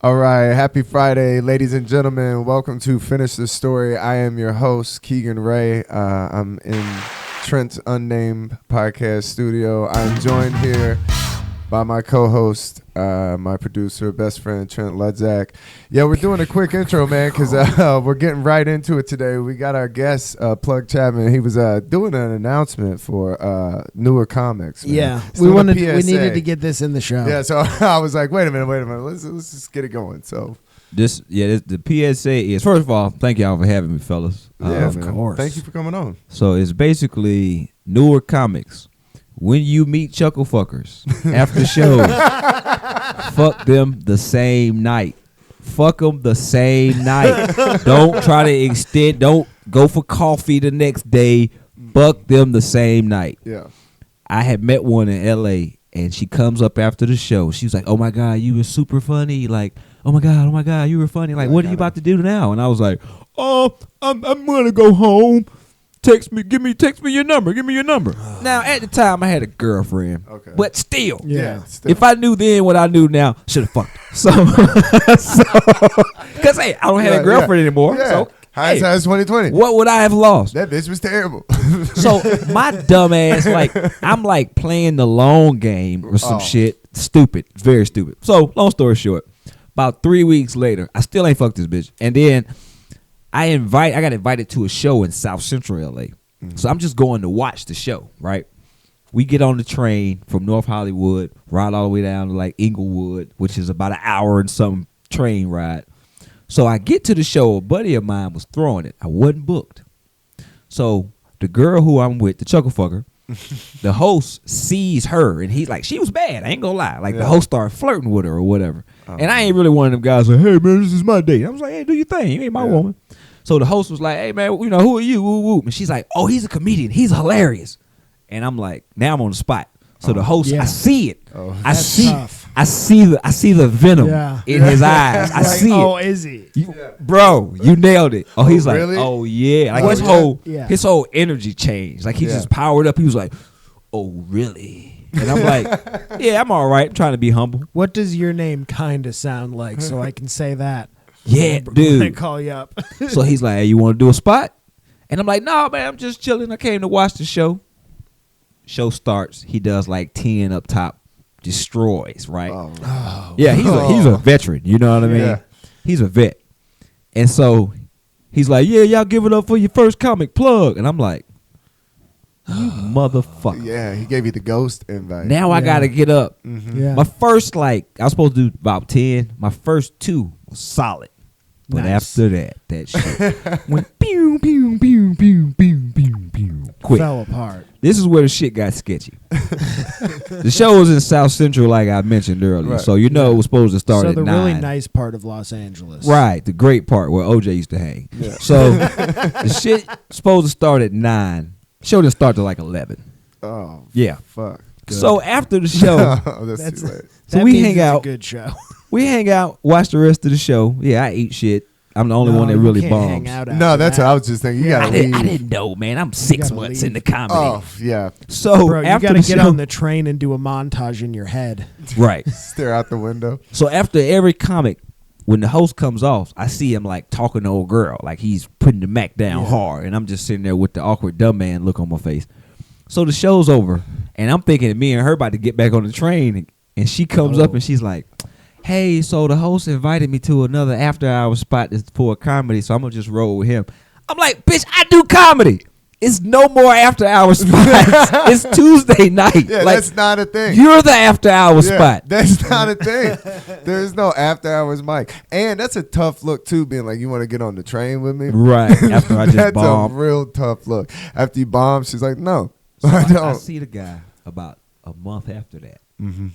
All right, happy Friday, ladies and gentlemen. Welcome to Finish the Story. I am your host, Keegan Ray. I'm in Trent's unnamed podcast studio. I'm joined here by my co-host, my producer, best friend, Trent Ludzak. Yeah, we're doing a quick intro, man, because we're getting right into it today. We got our guest, Plug Chapman. He was doing an announcement for newer comics. Man. Yeah, We we needed to get this in the show. Yeah, so I was like, wait a minute. Let's just get it going. So the PSA is, first of all, thank y'all for having me, fellas. yeah, of man. course. Thank you for coming on. So it's basically newer comics. When you meet chuckle fuckers after shows, fuck them the same night. Fuck them the same night. Don't try to extend. Don't go for coffee the next day. Fuck them the same night. Yeah. I had met one in L.A. and she comes up after the show. She was like, "Oh my God, you were super funny. Like, oh my God, you were funny. Like, what are you about to do now?" And I was like, "Oh, I'm gonna go home. Text me your number. Give me your number." Now, at the time, I had a girlfriend. Okay. But still, Yeah. if I knew then what I knew now, should have fucked her. So, because, hey, I don't have a girlfriend anymore. Yeah. So, Hindsight's 2020. what would I have lost? That bitch was terrible. So, my dumb ass, I'm playing the long game or some shit. Stupid. Very stupid. So, long story short, about 3 weeks later, I still ain't fucked this bitch. And then I got invited to a show in South Central LA. So I'm just going to watch the show, right? We get on the train from North Hollywood, ride all the way down to Inglewood, which is about an hour and some train ride. So I get to the show, a buddy of mine was throwing it. I wasn't booked. So the girl who I'm with, the chuckle fucker, the host sees her and he's like, she was bad, I ain't gonna lie. The host started flirting with her or whatever. And I ain't really one of them guys like, "Hey man, this is my date." I was like, "Hey, do your thing. You ain't my woman." So the host was like, "Hey man, who are you?" Woo woo. And she's like, "Oh, he's a comedian. He's hilarious." And I'm like, now I'm on the spot. So the host, I see it. I see the venom in his eyes. I see it. Oh, is he? Bro, you nailed it. Oh, he's like, really? "Oh yeah." His whole energy changed. He just powered up. He was like, "Oh really?" And I'm like, "Yeah, I'm all right. I'm trying to be humble." What does your name kind of sound like so I can say that? Yeah, When I dude. call you up. So he's like, "Hey, you want to do a spot?" And I'm like, "No, man, I'm just chilling. I came to watch the show." Show starts. He does 10 up top, destroys, right? Yeah, he's a veteran. You know what I mean? Yeah. He's a vet. And so he's like, "Yeah, y'all give it up for your first comic Plug." And I'm like, "You motherfucker." Yeah, he gave you the ghost invite. Now I got to get up. Yeah. My first, I was supposed to do about 10. My first 2 was solid. But Nice. after that shit went pew, pew, pew, pew, pew, pew, pew. Quick. Fell apart. This is where the shit got sketchy. The show was in South Central, like I mentioned earlier. Right. So it was supposed to start So at the 9. really nice part of Los Angeles. Right, the great part where OJ used to hang. Yeah. So the shit supposed to start at 9. Show didn't start till 11. Oh, Yeah. fuck. So after the show, That's too late. so That we means hang it's out. a good show. We hang out, watch the rest of the show. Yeah, I eat shit. I'm the only one that you really can't bombs. hang out No, after that's that. what I was just thinking. You gotta leave. I didn't know, man. I'm 6 gotta months leave. into comedy. Oh, yeah. So Bro, you after gotta the get show, on the train and do a montage in your head. right. Stare out the window. So after every comic, when the host comes off, I see him talking to old girl, he's putting the Mac down hard, and I'm just sitting there with the awkward dumb man look on my face. So the show's over, and I'm thinking me and her about to get back on the train, and she comes up and she's like, "Hey, so the host invited me to another after-hour spot for a comedy, so I'm gonna just roll with him." I'm like, "Bitch, I do comedy. It's no more after-hour spots. It's Tuesday night. Yeah, that's not a thing. You're the after-hour spot." That's not a thing. There's no after hours mic. And that's a tough look too, being like, "You want to get on the train with me?" Right. After I just That's bombed. a real tough look. After you bomb, she's like, "No, So I I don't." see the guy about a month after that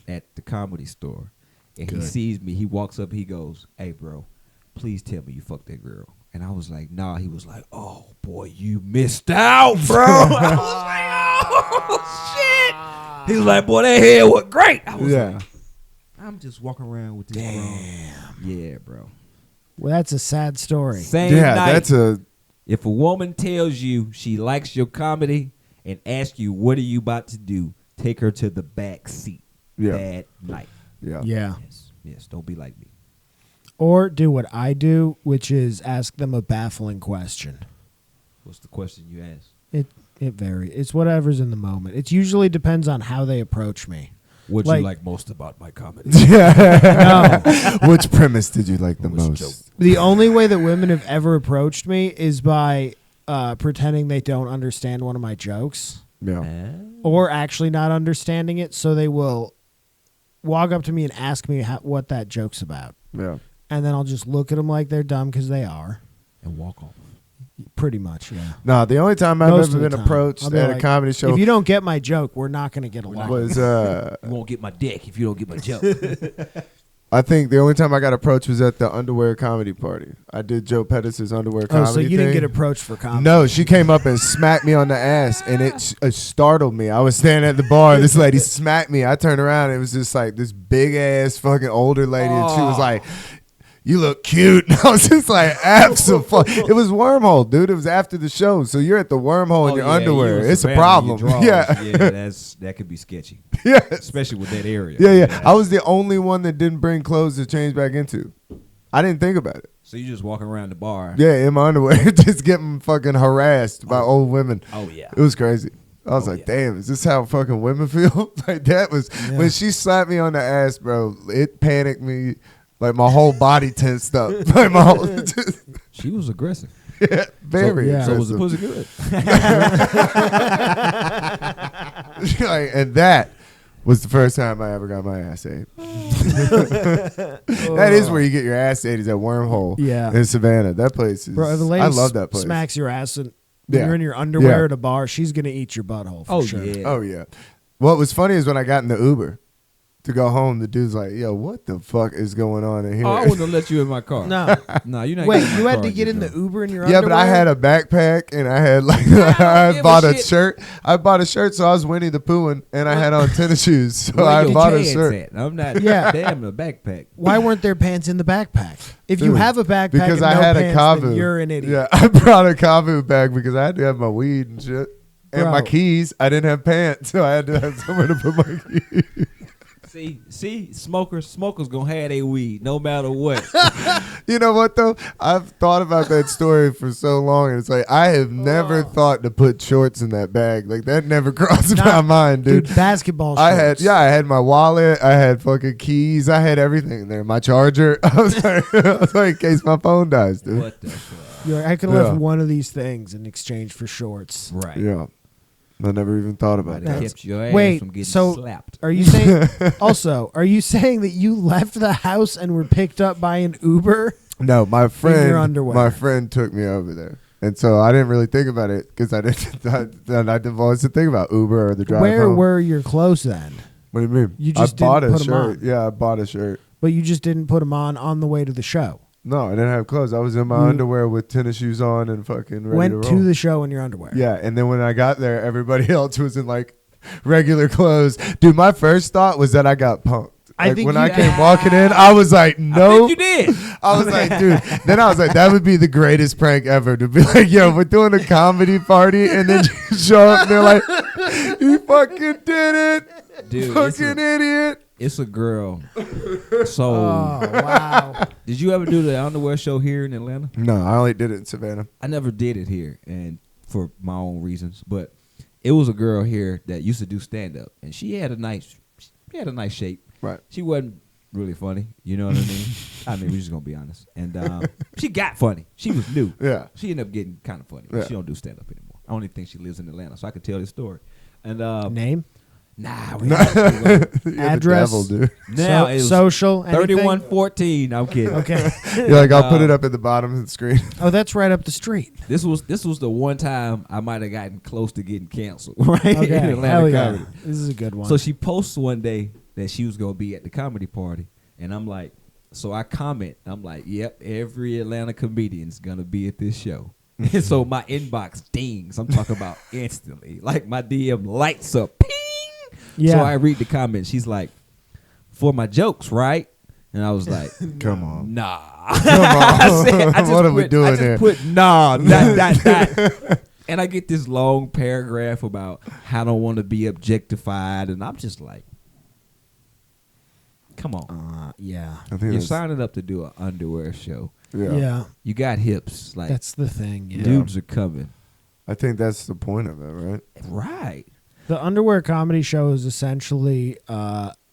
at the Comedy Store, and Good. he sees me. He walks up. He goes, "Hey, bro, please tell me you fucked that girl." And I was like, "Nah." He was like, "Oh boy, you missed out, bro." I was like, "Oh shit." He was like, "Boy, that hair was great." I was like, I'm just walking around with this. Damn. Yeah, bro. Well, that's a sad story. Same Yeah, night. that's a If a woman tells you she likes your comedy and asks you, "What are you about to do?" take her to the back seat. Yeah. That night. yeah. Yeah. Yes. Don't be like me. Or do what I do, which is ask them a baffling question. What's the question you ask? It varies. It's whatever's in the moment. It usually depends on how they approach me. What Like- you like most about my comedy? No. Which premise did you like the most? The only way that women have ever approached me is by pretending they don't understand one of my jokes Yeah. or actually not understanding it. So they will walk up to me and ask me what that joke's about. Yeah. And then I'll just look at them like they're dumb because they are. And walk off. Pretty much, yeah. No, the only time I've Most ever of the been time. approached I'll be at a like, comedy show If you don't get my joke, we're not going to get along. was You won't get my dick if you don't get my joke. I think the only time I got approached was at the underwear comedy party. I did Joe Pettis' underwear comedy so you didn't thing. get approached for comedy? No, she came up and smacked me on the ass, and it startled me. I was standing at the bar, and this lady smacked me. I turned around, and it was just like this big ass fucking older lady, and she was like, "You look cute." And I was just like, absolutely. It was Wormhole, dude. It was after the show, so you're at the Wormhole in your underwear. It's a problem. Yeah, that could be sketchy, yeah, especially with that area. yeah. I was the only one that didn't bring clothes to change back into. I didn't think about it. So you just walking around the bar. Yeah, in my underwear, just getting fucking harassed by old women. Oh yeah. It was crazy. I was like, damn, is this how fucking women feel? Like that was when she slapped me on the ass, bro. It panicked me. Like my whole body tensed up. Like my whole, She was aggressive. yeah, very. So was the aggressive. pussy good? Like, and that was the first time I ever got my ass ate. That is where you get your ass ate, is at Wormhole. Yeah. In Savannah. That place is. Bro, if a lady I love that place. smacks your ass and when Yeah. you're in your underwear Yeah. at a bar, she's going to eat your butthole for Oh sure. yeah. Oh yeah. What was funny is when I got in the Uber to go home, the dude's like, "Yo, what the fuck is going on in here?" Oh, I wouldn't have let you in my car. No. No, you're not. Wait, getting in you my had car to if get you in the drunk. Uber in your Yeah, underwear? but I had a backpack and I had like don't I give bought a a shit. shirt. I bought a shirt, so I was Winnie the Poohing, and I had on tennis shoes, so Where I your bought a pants shirt. at? I'm not. Yeah. Damn, the backpack. Why weren't there pants in the backpack? If you Dude, have a backpack Because and I no had pants, a Kavu. then you're an idiot. Yeah, I brought a Kavu bag because I had to have my weed and shit. And my Bro. keys. I didn't have pants, so I had to have somewhere to put my keys. See, smokers gonna have their weed no matter what. You know what though? I've thought about that story for so long, and it's like I have never thought to put shorts in that bag. Like that never crossed my mind, dude. Basketball I shorts. had I had my wallet, I had fucking keys, I had everything in there. My charger. I was like, in case my phone dies, dude. What the fuck? You're like, I could have Yeah. left one of these things in exchange for shorts. Right. Yeah. I never even thought about Might have that. kept your ass Wait, from getting so- slapped. Are you saying also, are you saying that you left the house and were picked up by an Uber? No, my friend, underwear. my friend took me over there, and so I didn't really think about it because I didn't. I didn't always think about Uber or the drive Where home. were your clothes then? What do you mean? You just I bought didn't a put 'em shirt. on. Yeah, I bought a shirt. But you just didn't put them on the way to the show. No, I didn't have clothes. I was in my You- underwear with tennis shoes on and fucking ready Went to to roll. the show in your underwear. Yeah, and then when I got there, everybody else was in like regular clothes. Dude, my first thought was that I got punked. I Like, think when you- I came walking in, I was like, I no. think you did. I was like, dude. Then I was like, that would be the greatest prank ever to be like, yo, we're doing a comedy party, and then you show up and they're like, you fucking did it, Dude, fucking idiot. it's a girl. So, Oh, wow. did you ever do the underwear show here in Atlanta? No, I only did it in Savannah. I never did it here, and for my own reasons. But it was a girl here that used to do stand up, and she had a nice shape. Right. She wasn't really funny. You know what I mean? I mean, we're just gonna be honest. And she got funny. She was new. Yeah. She ended up getting kind of funny. But Yeah. She don't do stand up anymore. I only think she lives in Atlanta, so I could tell this story. And Name? nah, we You're Address? the devil, dude. now it was social? anything? 3114. I'm kidding. Okay. You're like, I'll put it up at the bottom of the screen. Oh, that's right up the street. This was the one time I might have gotten close to getting canceled, right? Okay. In Atlanta Hell yeah. comedy. This is a good one. So she posts one day that she was gonna be at the comedy party, and I'm like, so I comment, I'm like, yep, every Atlanta comedian's gonna be at this show. And so my inbox dings. I'm talking about instantly, like my DM lights up, ping. yeah. So I read the comment. She's like, for my jokes, right? And I was like, Come on. nah. Come on. just What are we doing I just here? put nah, that. And I get this long paragraph about how I don't want to be objectified, and I'm just like, Come on. Yeah. I think You're that's- signing up to do an underwear show. Yeah. You got hips. Like That's the thing. Yeah. dudes are coming. I think that's the point of it, right? Right. The underwear comedy show is essentially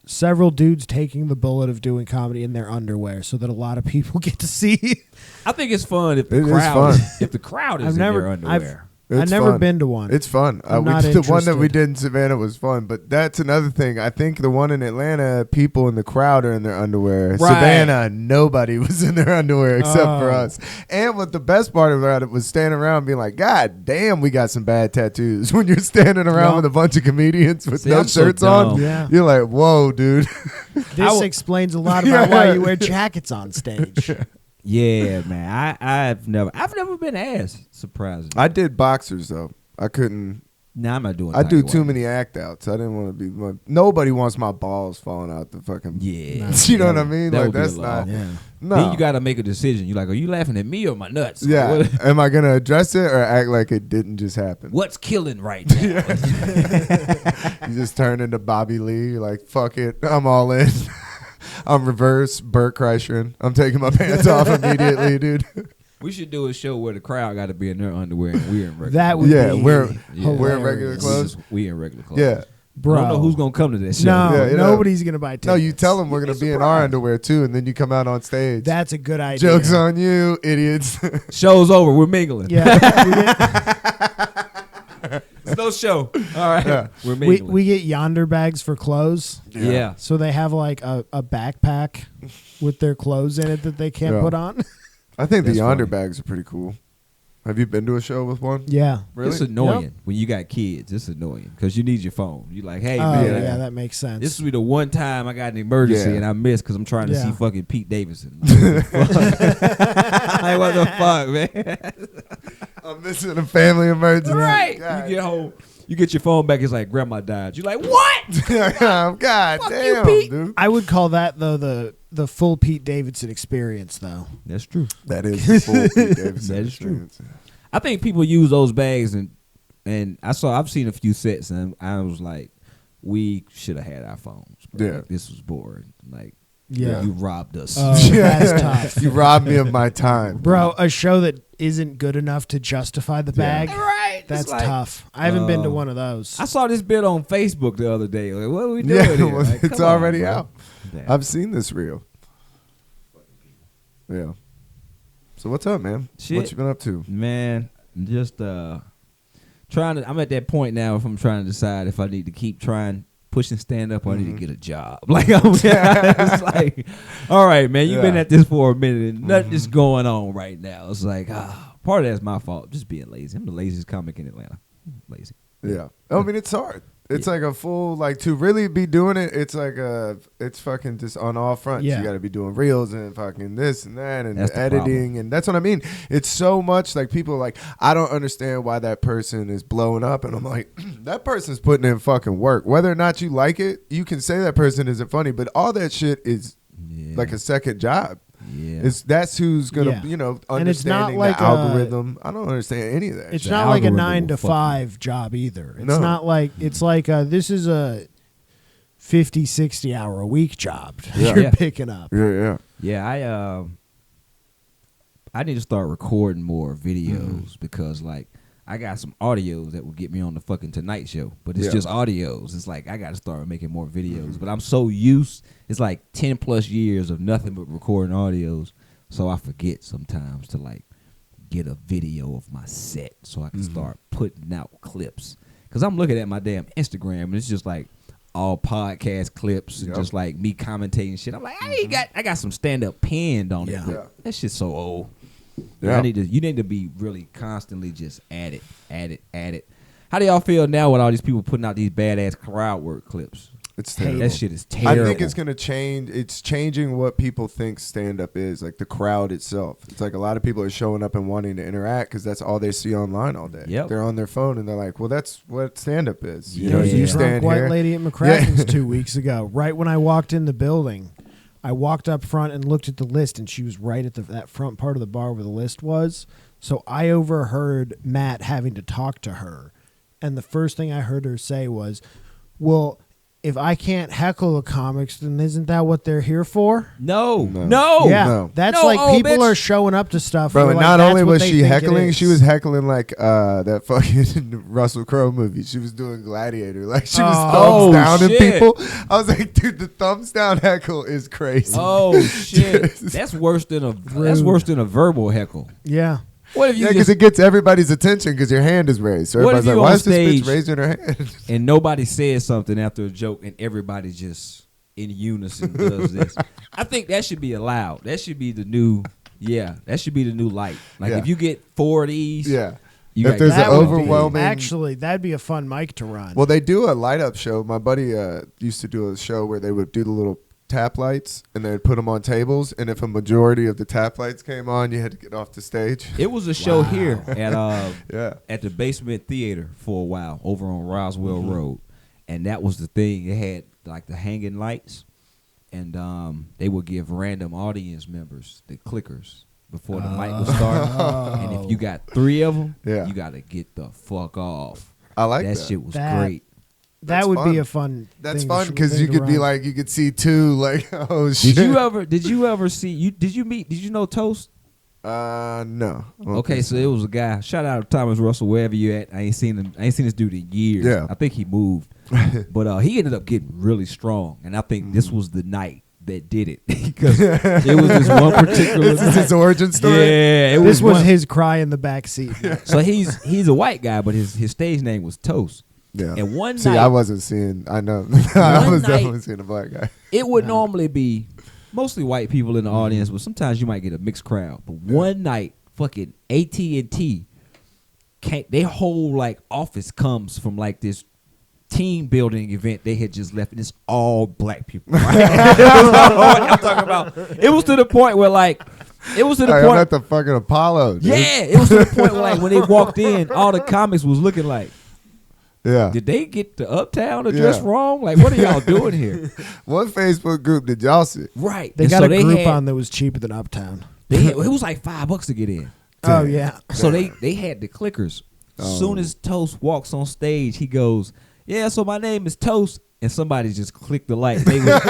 several dudes taking the bullet of doing comedy in their underwear, so that a lot of people get to see. I think it's fun if the It is crowd fun. if the crowd is I've in never- their underwear. I've It's never fun. been to one. It's fun. I'm We not did the one that we interested. did in Savannah was fun, but that's another thing. I think the one in Atlanta, people in the crowd are in their underwear. Right. Savannah, nobody was in their underwear except for Oh. us. And what the best part about it was standing around being like, God damn, we got some bad tattoos. When you're standing around Yup. with a bunch of comedians with See, no I'm so shirts on, dumb. Yeah. you're like, whoa, dude. This explains a lot about why you wear jackets on stage. Yeah, man. I've never been asked. Surprising. I did boxers though. I couldn't. Nah, I'm not doing. I do tight too white. many act outs. I didn't want to be. Nobody wants my balls falling out the fucking. Yeah, You know what I mean? That Like would be that's a law. not. Yeah. No. Then you got to make a decision. You're like, are you laughing at me or my nuts? Like, Yeah. what- Am I gonna address it or act like it didn't just happen? what's killing right now? You just turn into Bobby Lee. You're like, fuck it, I'm all in. I'm reverse Burt Kreischer. I'm taking my pants off immediately, dude. We should do a show where the crowd got to be in their underwear and we're in regular. That would Yeah, be we're hilarious. wearing regular clothes. We in regular clothes. Yeah. Bro. I don't know who's gonna come to that show. No, Yeah, you know. nobody's gonna buy tickets. No, you tell them we're gonna You'd be be in our surprised. underwear too, and then you come out on stage. That's a good idea. Jokes on you, idiots. Show's over. We're mingling. Yeah, It's no show. All right. Yeah. We're we mingling. we get yonder bags for clothes, yeah. so they have like a backpack with their clothes in it that they can't Yeah. put on. I think the That's yonder funny. bags are pretty cool. Have you been to a show with one? Yeah. Really? It's annoying when you got kids. It's annoying because you need your phone. You like, hey, Oh, man, yeah, that makes sense. this will be the one time I got an emergency Yeah. and I missed because I'm trying to Yeah. see fucking Pete Davidson. Like, what the fuck, man? I'm missing a family emergency. Right. God. You get home. You get your phone back. It's like grandma died. You're like, what? God Fuck you, damn, Pete. dude. I would call that though the full Pete Davidson experience though. That's true. That is the full Pete Davidson That is true. experience. I think people use those bags and I've seen a few sets and I was like, we should have had our phones. Bro. Yeah. Like, this was boring. Like, Yeah. you robbed us. Oh, that's tough. You robbed me of my time, Bro, a show that isn't good enough to justify the bag. Right. That's It's like, tough. I haven't been to Oh. one of those. I saw this bit on Facebook the other day. Like, what are we doing Yeah, here? well, Like, it's come on, already bro. out. Damn. I've seen this reel. Yeah. So what's up, man? Shit. What you been up to? Man, just trying to. I'm at that point now. If I'm trying to decide if I need to keep trying pushing stand up or I need to get a job. Like I'm it's like, all right, man, you've been Yeah. at this for a minute and nothing's going on right now. It's like part of that's my fault. Just being lazy. I'm the laziest comic in Atlanta. Lazy. Yeah. I mean, it's hard. It's like a full, like, to really be doing it, it's like it's fucking just on all fronts. Yeah. You got to be doing reels and fucking this and that and That's the editing. And that's what I mean. It's so much, like, people are like, I don't understand why that person is blowing up. And I'm like, that person's putting in fucking work. Whether or not you like it, you can say that person isn't funny, but all that shit is Yeah. like a second job. Yeah. That's who's gonna, Yeah. you know, And it's not understanding like the algorithm. I don't understand any of that. It's shit. not like a algorithm 9 will to fuck 5 job either. It's No. not like it's like this is a 50, 60 hour a week job Yeah. you're Yeah. picking up. Yeah, Yeah, I need to start recording more videos because like I got some audios that will get me on the fucking Tonight Show, but it's Yeah. just audios. It's like I got to start making more videos, but I'm so used. It's like 10 plus years of nothing but recording audios, so I forget sometimes to like get a video of my set so I can start putting out clips. Cause I'm looking at my damn Instagram and it's just like all podcast clips and Yep. just like me commentating shit. I'm like, I got some stand up pinned on Yeah. it. But Yeah. that shit's so old. Yeah. You need to be really constantly just at it. How do y'all feel now with all these people putting out these badass crowd work clips? It's Hate terrible. That shit is terrible. I think it's gonna change. It's changing what people think stand up is, like the crowd itself. It's like a lot of people are showing up and wanting to interact because that's all they see online all day. Yep. They're on their phone and they're like, "Well, that's what stand up is." You Yeah. know, There was you a drunk stand white here. lady at McCracken's 2 weeks ago. Right when I walked in the building, I walked up front and looked at the list, and she was right at that front part of the bar where the list was. So I overheard Matt having to talk to her, and the first thing I heard her say was, "Well, if I can't heckle the comics, then isn't that what they're here for? No. Yeah, no. that's No, like people bitch. are showing up to stuff. Bro, where, and like, not that's only what was they she think it heckling, is. she was heckling like that fucking Russell Crowe movie. She was doing Gladiator. Like she was Oh, thumbs down at shit. people. I was like, dude, the thumbs down heckle is crazy. Oh shit. That's worse than a verbal heckle. Yeah. What if you Yeah, because just, it gets everybody's attention because your hand is raised. So What if everybody's like, you why on is this stage- bitch raising her hand? and nobody says something after a joke and everybody just in unison does this? I think that should be allowed. That should be the new light. Like Yeah. if you get 4 of these, Yeah. you If got there's an That would be- overwhelming- Actually, that'd be a fun mic to run. Well, they do a light up show. My buddy used to do a show where they would do the little tap lights and they'd put them on tables. And if a majority of the tap lights came on, you had to get off the stage. It was a show here at Yeah. at the Basement Theater for a while over on Roswell Mm-hmm. Road, and that was the thing. It had like the hanging lights, and they would give random audience members the clickers before the mic would start. And if you got 3 of them, Yeah. you got to get the fuck off. I like that that. shit was That- great. That's that would fun. be a fun. That's thing fun to- because thing you to could be run. like, you could see two, like, oh shit. Did you ever see? Did you know Toast? No. I don't Okay, think so it was a guy. Shout out to Thomas Russell, wherever you at. I ain't seen this dude in years. Yeah. I think he moved, but he ended up getting really strong, and I think this was the night that did it because it was this one particular. This is his origin story. Yeah, it This was one- his cry in the back seat. So he's a white guy, but his stage name was Toast. Yeah. And one See, night, I wasn't seeing. I know. I One was night- definitely seeing a black guy. it would normally be mostly white people in the audience, but sometimes you might get a mixed crowd. But one night, fucking AT&T, their whole like office comes from like this team building event they had just left, and it's all black people. Right? I'm talking about. It was to the point where like. It was to the Like, point. I'm at the fucking Apollo. Dude. Yeah, it was to the point where like when they walked in, all the comics was looking like, Yeah. did they get the Uptown address Yeah. wrong? Like, what are y'all doing here? What Facebook group did y'all see? Right. They And got so a they Groupon had- that was cheaper than Uptown. it was like $5 to get in. Oh yeah. So they had the clickers. Soon as Toast walks on stage, he goes, "Yeah, so my name is Toast," and somebody just clicked the light. They was,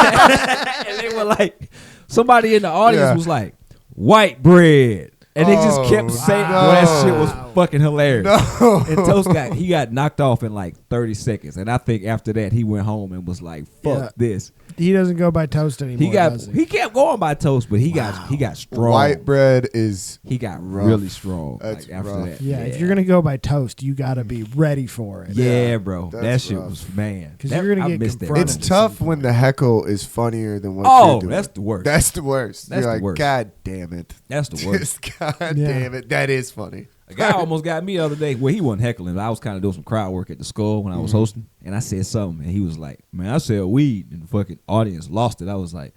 and they were like, somebody in the audience Yeah. was like, "White bread," and they just kept saying, no. that shit was fucking hilarious. No. And Toast got knocked off in like 30 seconds, and I think after that he went home and was like, "Fuck Yeah. this." He doesn't go by Toast anymore. does He kept going by Toast, but he got strong. White bread is. He got rough. really strong. That's like, after rough. that. Yeah, if you're gonna go by Toast, you gotta be ready for it. Yeah, bro. that's That shit rough. was, man. 'Cause That- you're gonna I get missed that. confronted. It's tough when the heckle is funnier than what Oh, you're doing. that's the worst. That's the worst. That's You're the like, worst. God damn it. That's the worst. Just, God Yeah. damn it. That is funny. A guy almost got me the other day. Well, he wasn't heckling. I was kind of doing some crowd work at the school when I was hosting, and I said something, and he was like, "Man, I said weed," and the fucking audience lost it. I was like,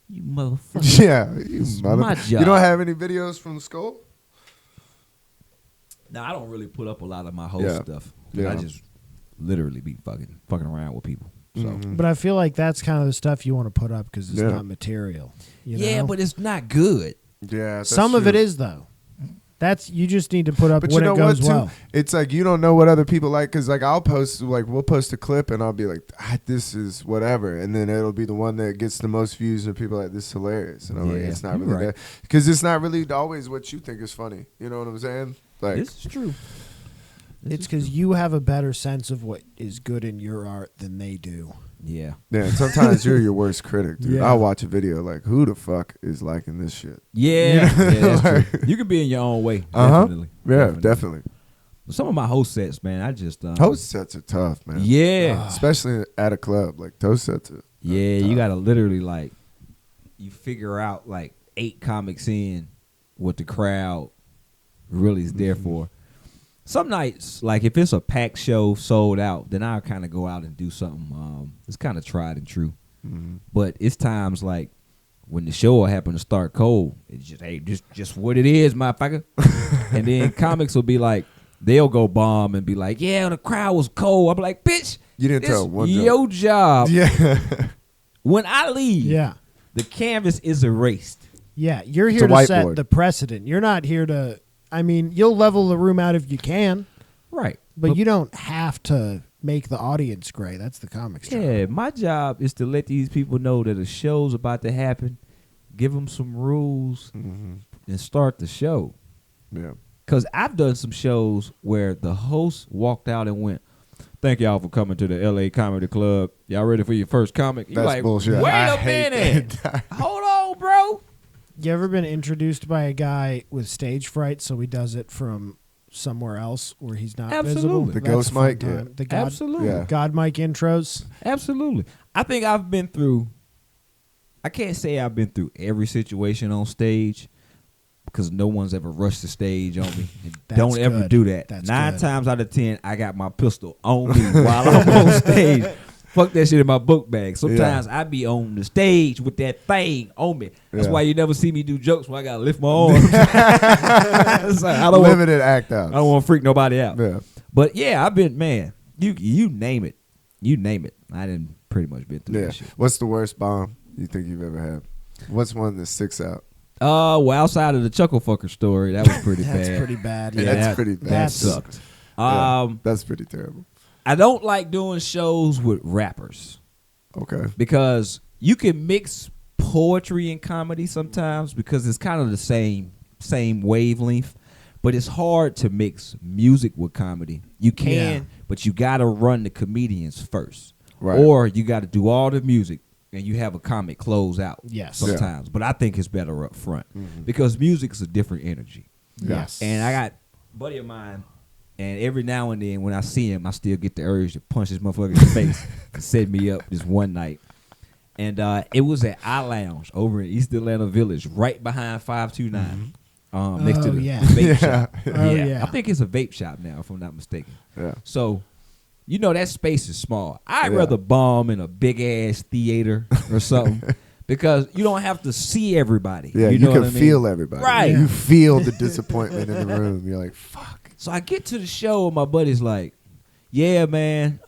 "You motherfucker." Yeah. You It's mother. my You job. don't have any videos from school? Now I don't really put up a lot of my host Yeah. stuff. Yeah. I just literally be fucking around with people. So Mhm. But I feel like that's kind of the stuff you want to put up because it's Yeah. not material. You yeah, know? but it's not good. Yeah. that's some of true. it is though. That's you just need to put up But when you know it goes what, too? well. It's like you don't know what other people like because, like, we'll post a clip and I'll be like, this is whatever. And then it'll be the one that gets the most views and people are like, this is hilarious. And I'm like, Yeah, it's not you're really right. that. Because it's not really always what you think is funny. You know what I'm saying? Like, This is true. It's because you have a better sense of what is good in your art than they do. Yeah. yeah, and sometimes you're your worst critic, dude. Yeah. I'll watch a video like, who the fuck is liking this shit? Yeah, that's true. You can be in your own way. Definitely. Yeah, definitely. Some of my host sets, man, I just Toast sets are tough, man. Yeah. Especially at a club. Like, toast sets are Yeah, you tough. gotta literally like you figure out like 8 comics in what the crowd really is there for. Some nights, like if it's a packed show sold out, then I'll kind of go out and do something. It's kind of tried and true. Mhm. But it's times like when the show will happen to start cold, it's just just what it is, motherfucker. And then comics will be like, they'll go bomb and be like, yeah, the crowd was cold. I'll be like, bitch, You didn't this tell one joke. your job. Yeah. When I leave, Yeah. the canvas is erased. Yeah. You're It's here a to set whiteboard. the precedent. You're not here to I mean, you'll level the room out if you can, Right. but you don't have to make the audience gray. That's the comic's job. Yeah, my job is to let these people know that a show's about to happen, give them some rules, and start the show. Yeah. Because I've done some shows where the host walked out and went, "Thank y'all for coming to the LA Comedy Club. Y'all ready for your first comic?" You're That's like, bullshit. Wait I a hate minute. that. Hold on, bro. You ever been introduced by a guy with stage fright, so he does it from somewhere else where he's not Absolutely. visible? The That's ghost a fun mic, yeah. time. The God, Absolutely. Yeah. God mic intros. Absolutely. I think I've been through, I can't say I've been through every situation on stage because no one's ever rushed the stage on me. And That's don't ever good. do that. That's 9 good. times out of 10, I got my pistol on me while I'm on stage. Fuck that shit in my book bag. Sometimes I be on the stage with that thing on me. That's Yeah. why you never see me do jokes where I gotta lift my arms. It's like, I don't want Limited act out. I don't want to freak nobody out. Yeah. But yeah, I've been, man, you name it. You name it. I didn't pretty much been through Yeah. that shit. What's the worst bomb you think you've ever had? What's one that sticks out? Well, outside of the Chuckle Fucker story, that was pretty That's bad. pretty bad. Yeah, Yeah. That's that- pretty bad. That That's- sucked. Yeah, that's pretty terrible. I don't like doing shows with rappers Okay. because you can mix poetry and comedy sometimes because it's kind of the same wavelength, but it's hard to mix music with comedy. You can, Yeah. but you got to run the comedians first. Right. Or you got to do all the music and you have a comic close out. Yes. Sometimes. But I think it's better up front because music's a different energy. Yes. And I got a buddy of mine, and every now and then when I see him, I still get the urge to punch this motherfucker in the face and set me up this one night. And it was at I-Lounge over in East Atlanta Village, right behind 529. Next to Oh, the yeah. vape shop. Oh, yeah. I think it's a vape shop now, if I'm not mistaken. Yeah. So, you know, that space is small. I'd Yeah. rather bomb in a big-ass theater or something because you don't have to see everybody. Yeah, you know can what I mean? feel everybody. Right. You feel the disappointment in the room. You're like, fuck. So I get to the show and my buddy's like, "Yeah, man,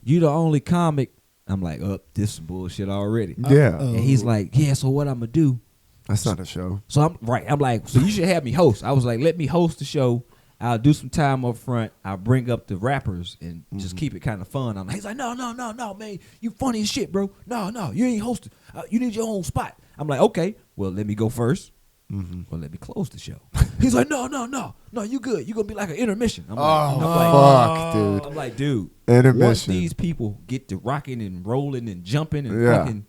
you the only comic." I'm like, "Oh, this is bullshit already." Yeah. And he's like, "Yeah, so what I'm gonna do?" That's not a show. So I'm like, "So you should have me host." I was like, "Let me host the show. I'll do some time up front. I'll bring up the rappers and just keep it kind of fun." He's like, no, man, you funny as shit, bro. No, you ain't hosting. You need your own spot. I'm like, okay, well, let me go first. Well, let me close the show. He's like, no, you good. You gonna be like an intermission. I'm Fuck, dude. I'm like, dude. Intermission. Once these people get to rocking and rolling and jumping and Yeah. fucking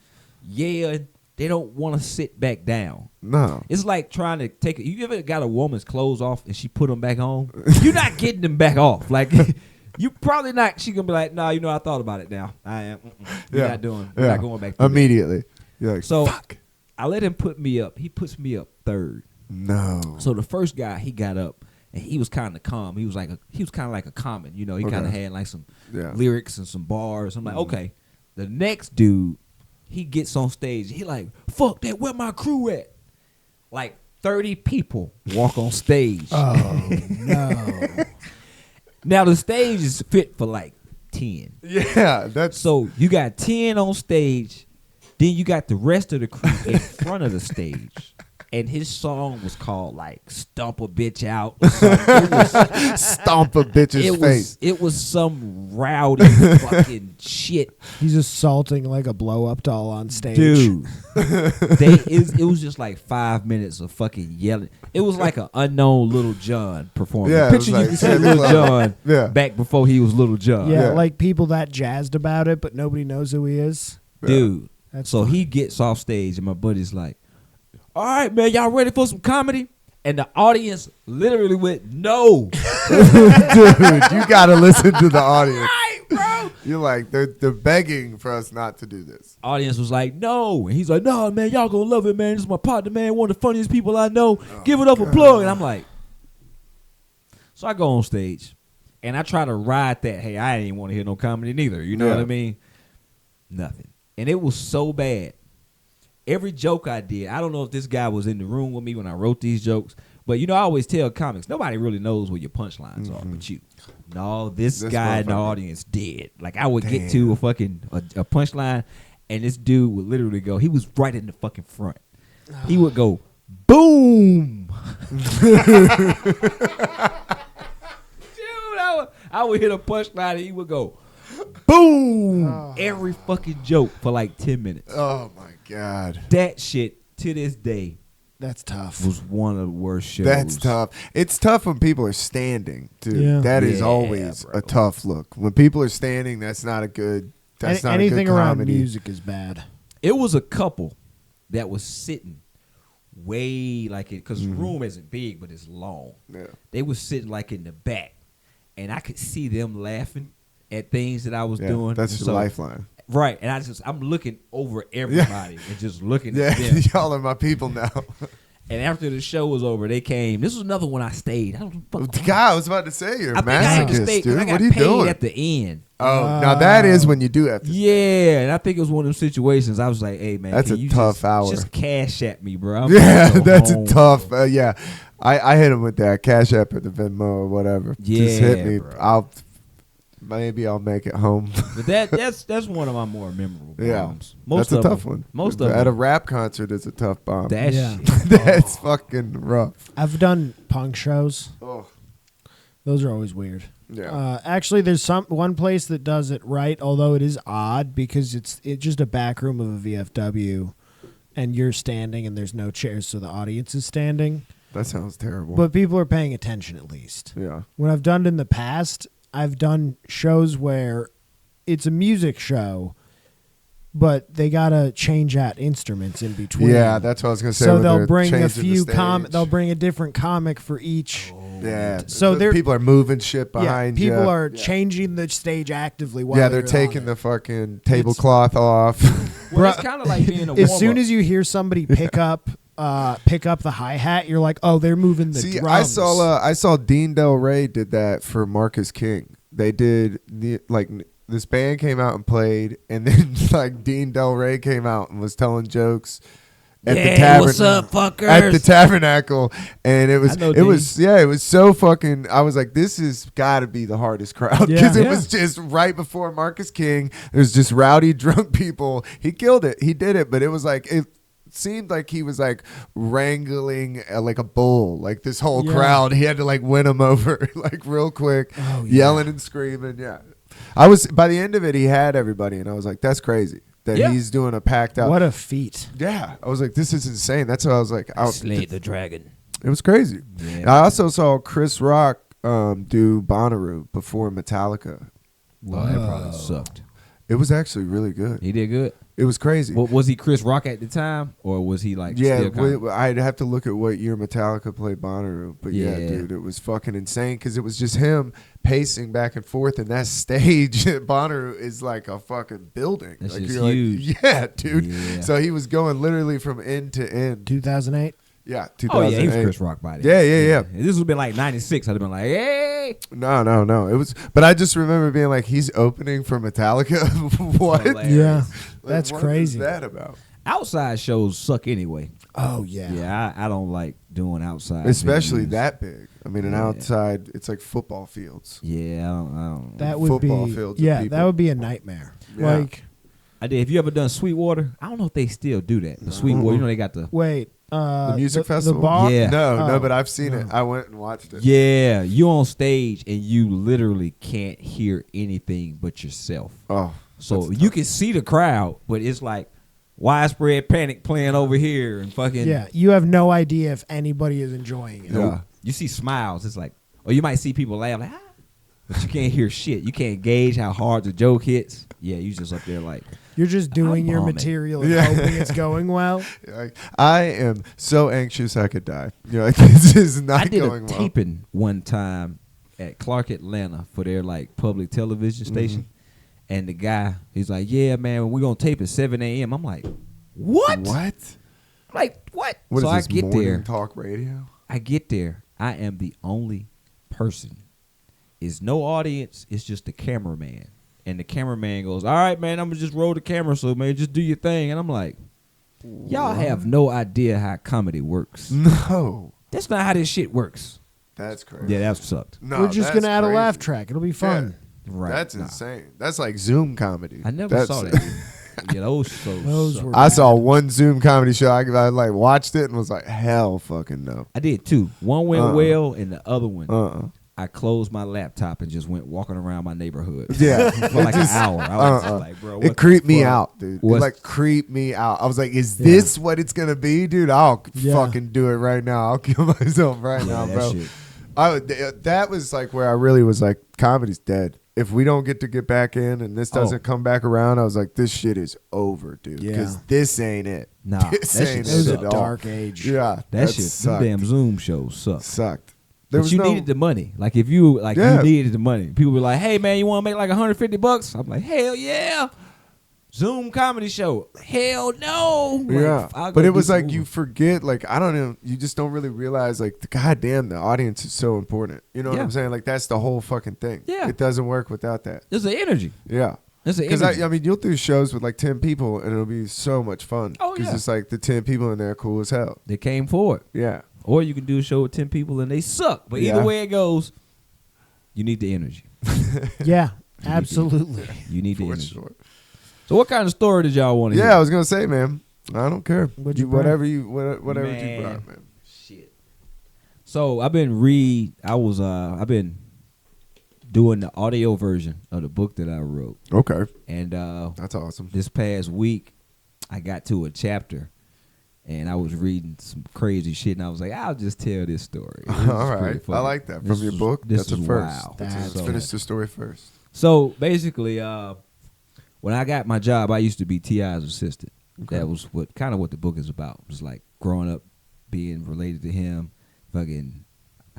they don't want to sit back down. No. It's like trying to take. You ever got a woman's clothes off and she put them back on? You're not getting them back off. Like you probably not. She gonna be like, "No, I thought about it now. I am. We're not doing. We're not going back." Immediately. You're like, So fuck. I let him put me up. He puts me up third. No. So the first guy, he got up and he was kind of calm. He was kind of like a common. You know, he kind of had like some lyrics and some bars. I'm like, okay. The next dude, he gets on stage. He like, fuck that. Where my crew at? Like 30 people walk on stage. Oh, no. Now the stage is fit for like 10. Yeah, that's So you got 10 on stage. Then you got the rest of the crew in front of the stage. And his song was called like "Stomp a Bitch Out." Or something. stomp a bitch's face. It was some rowdy fucking shit, He's assaulting like a blow-up doll on stage. dude. It was just like 5 minutes of fucking yelling. It was like an unknown Little John performance. Yeah, it was Picture like you can see Santa Little Claus. John Yeah. back before he was Little John, Yeah, Yeah. like people that jazzed about it, but nobody knows who he is. dude. That's So fun. he gets off stage and my buddy's like, "All right, man, y'all ready for some comedy?" And the audience literally went, "No." Dude, you gotta listen to the audience. Right, bro. You're like, they're begging for us not to do this. Audience was like, "No." And he's like, "No, man, y'all gonna love it, man. This is my partner, man. One of the funniest people I know. Give it up a plug." And I'm like, so I go on stage and I try to ride that. Hey, I ain't want to hear no comedy neither. You know Yeah. what I mean? Nothing. And it was so bad. Every joke I did, I don't know if this guy was in the room with me when I wrote these jokes, but I always tell comics, nobody really knows where your punchlines are but you. No, this guy in the motherfucker. audience did. Like I would get to a punchline, and this dude would literally go. He was right in the fucking front. He would go, boom. Dude, I would hit a punchline, and he would go, boom, every fucking joke for like 10 minutes. Oh my god, That shit to this day That's tough. was one of the worst shows. that's tough. It's tough when people are standing, dude. Yeah. That is Yeah, always bro. a tough look. When people are standing, that's not a good. That's not Anything a good around comedy. music is bad. It was a couple that was sitting way like it because the room isn't big but it's long. Yeah. They was sitting like in the back, and I could see them laughing at things that I was Yeah, doing. that's And your so- lifeline. right? And I'm looking over everybody and just looking Yeah, at them. y'all are my people now. And after the show was over, they came. This was another one I stayed. I don't know. God, I was about to say you're a I think I had to masochist, stay 'cause dude. I got What are you paid doing? at the end. Oh, now that is when you do have to. Yeah, and I think it was one of them situations. I was like, "Hey, man, That's can a you tough just, hour. Just cash at me, bro." I'm Yeah, gonna go that's home, a tough. bro. Yeah, I hit him with that Cash App or the Venmo or whatever. Just hit Yeah, me. bro. I'll make it home. But that's one of my more memorable Yeah, bombs. that's a tough one. Most of at a them. rap concert is a tough bomb. That Yeah. shit. That's fucking rough. I've done punk shows. Oh, Those are always weird. yeah. Actually, there's one place that does it right, although it is odd because it's just a back room of a VFW, and you're standing and there's no chairs, so the audience is standing. That sounds terrible. But people are paying attention at least. yeah. When I've done it in the past, I've done shows where it's a music show, but they gotta change out instruments in between. Yeah, that's what I was gonna say. So when they'll they're bring a changing the few stage. they'll bring a different comic for each. Yeah. So they're- people are moving shit behind you. people are Yeah. changing the stage actively. While Yeah, they're you're taking on the it. fucking tablecloth off. Well, it's kind of like being a As soon warm-up. as you hear somebody pick up the hi hat, you're like, oh, they're moving the See, drums. I saw Dean Del Rey did that for Marcus King. They did this band came out and played, and then like Dean Del Rey came out and was telling jokes at the tavern. what's up, fuckers? At the tabernacle, and it I know was so fucking. I was like, this has got to be the hardest crowd Yeah. because it Yeah. was just right before Marcus King. There's just rowdy drunk people. He killed it. He did it, but it was like it seemed like he was like wrangling like a bull, like this whole Yeah. crowd. He had to like win them over like real quick, Oh, yeah. yelling and screaming. Yeah, I was by the end of it, he had everybody, and I was like, that's crazy that Yeah. he's doing a packed out. What a feat! Yeah, I was like, this is insane. That's what I was like. Slay the dragon. It was crazy. Yeah. I also saw Chris Rock do Bonnaroo before Metallica. Well, that probably sucked. It was actually really good. He did good. It was crazy. Well, was he Chris Rock at the time, or was he like? Yeah, still kinda- I'd have to look at what year Metallica played Bonnaroo, but yeah, Yeah. dude, it was fucking insane because it was just him pacing back and forth, and that stage at Bonnaroo is like a fucking building. That like, shit's you're huge. Like, yeah, dude. Yeah. So he was going literally from end to end. 2008. Yeah, Oh yeah, 2008. he was Chris Rock by then. Yeah. If this would have been like '96, I'd have been like, hey. No. It was, but I just remember being like, he's opening for Metallica. What? Hilarious. Yeah, Like, that's what crazy. is that about? Outside shows suck anyway. Oh yeah. Yeah, I don't like doing outside, Especially venues. that big. I mean, an Yeah. outside, it's like football fields. Yeah, I don't. That would Football be fields of yeah. people. That would be a nightmare. Yeah. Like I did. Have you ever done Sweetwater? I don't know if they still do that. The Sweetwater, you know, they got the. wait, The music festival? The bar. Yeah. No, Oh, but I've seen it. no. I went and watched it. Yeah, you on stage and you literally can't hear anything but yourself. Oh, So that's you tough. can see the crowd, but it's like widespread panic playing over here and fucking. Yeah, you have no idea if anybody is enjoying it. Yeah. Nope. You see smiles. It's like, or you might see people laugh like, ah, but you can't hear shit. You can't gauge how hard the joke hits. Yeah, you just up there like, You're just doing I'm your bombing. material and Yeah. hoping it's going well. Like, I am so anxious I could die. You're like, this is not I did going a well. taping one time at Clark Atlanta for their like public television station, and the guy he's like, "Yeah, man, we're gonna tape at 7 a.m." I'm like, "What?" What? I'm like, what? What So is I this, get morning there. talk radio? I get there. I am the only person. Is no audience. It's just the cameraman, and the cameraman goes, "All right, man, I'm gonna just roll the camera, so man, just do your thing." And I'm like, "Y'all have no idea how comedy works. No. That's not how this shit works." That's crazy. Yeah, that sucked. No, We're just that's gonna add a crazy. laugh track. It'll be fun. Right. That's Nah. insane. That's like Zoom comedy. I never That's- saw that. Yeah, those shows. Those suck. were- I saw one Zoom comedy show. I like watched it and was like, hell fucking no. I did too. One went Uh-uh. well, and the other one, I closed my laptop and just went walking around my neighborhood. Yeah. For like an hour. I was just like, bro, what It creeped the me fuck? out, dude. It What's- like creeped me out. I was like, is this what it's gonna be, dude? I'll fucking do it right now. I'll kill myself right now, that bro. shit. That was like where I really was like, comedy's dead. If we don't get back in and this doesn't come back around, I was like, this shit is over, dude. Because this ain't it. Nah, this that ain't shit It was it a at all. dark age. Yeah, That shit, them sucked. damn Zoom shows Sucked. But you needed the money. Like if you you needed the money. People were like, "Hey man, you want to make like $150?" I'm like, "Hell yeah!" Zoom comedy show. Hell no. Like, I'll but go it was do some like you Uber. forget. Like I don't know. You just don't really realize. Like goddamn, the audience is so important. You know what I'm saying? Like that's the whole fucking thing. Yeah. It doesn't work without that. There's an energy. Yeah. There's an Because energy. I mean, you'll do shows with like 10 people and it'll be so much fun. Oh, Because yeah. it's like the 10 people in there are cool as hell. They came forward. Yeah. Or you can do a show with 10 people and they suck. But either way it goes, you need the energy. Yeah, absolutely. You need the For energy. sure. So what kind of story did y'all want to hear? Yeah, I was gonna say, man. I don't care. What'd you bring? whatever you whatever Man. you brought, man. Shit. So I've been I've been doing the audio version of the book that I wrote. Okay, And that's awesome. this past week I got to a chapter and I was reading some crazy shit and I was like, I'll just tell this story. This is All pretty right, funny. I like that. From This your was- book, this that's a was first. wild. Let's So- finish the story first. So basically, when I got my job, I used to be T.I.'s assistant. Okay. That was what the book is about. It was like growing up, being related to him. Fucking,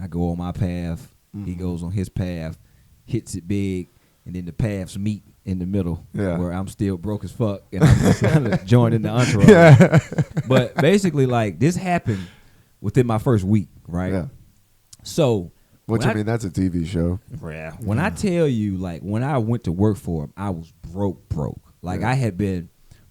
I go on my path, he goes on his path, hits it big, and then the paths meet in the middle, Yeah. where I'm still broke as fuck, and I'm just kind of joining the entourage. Yeah. But basically, like this happened within my first week, right? Yeah. So. Which when I mean, that's a TV show. When I tell you, like, when I went to work for him, I was broke. Like, Yeah. I had been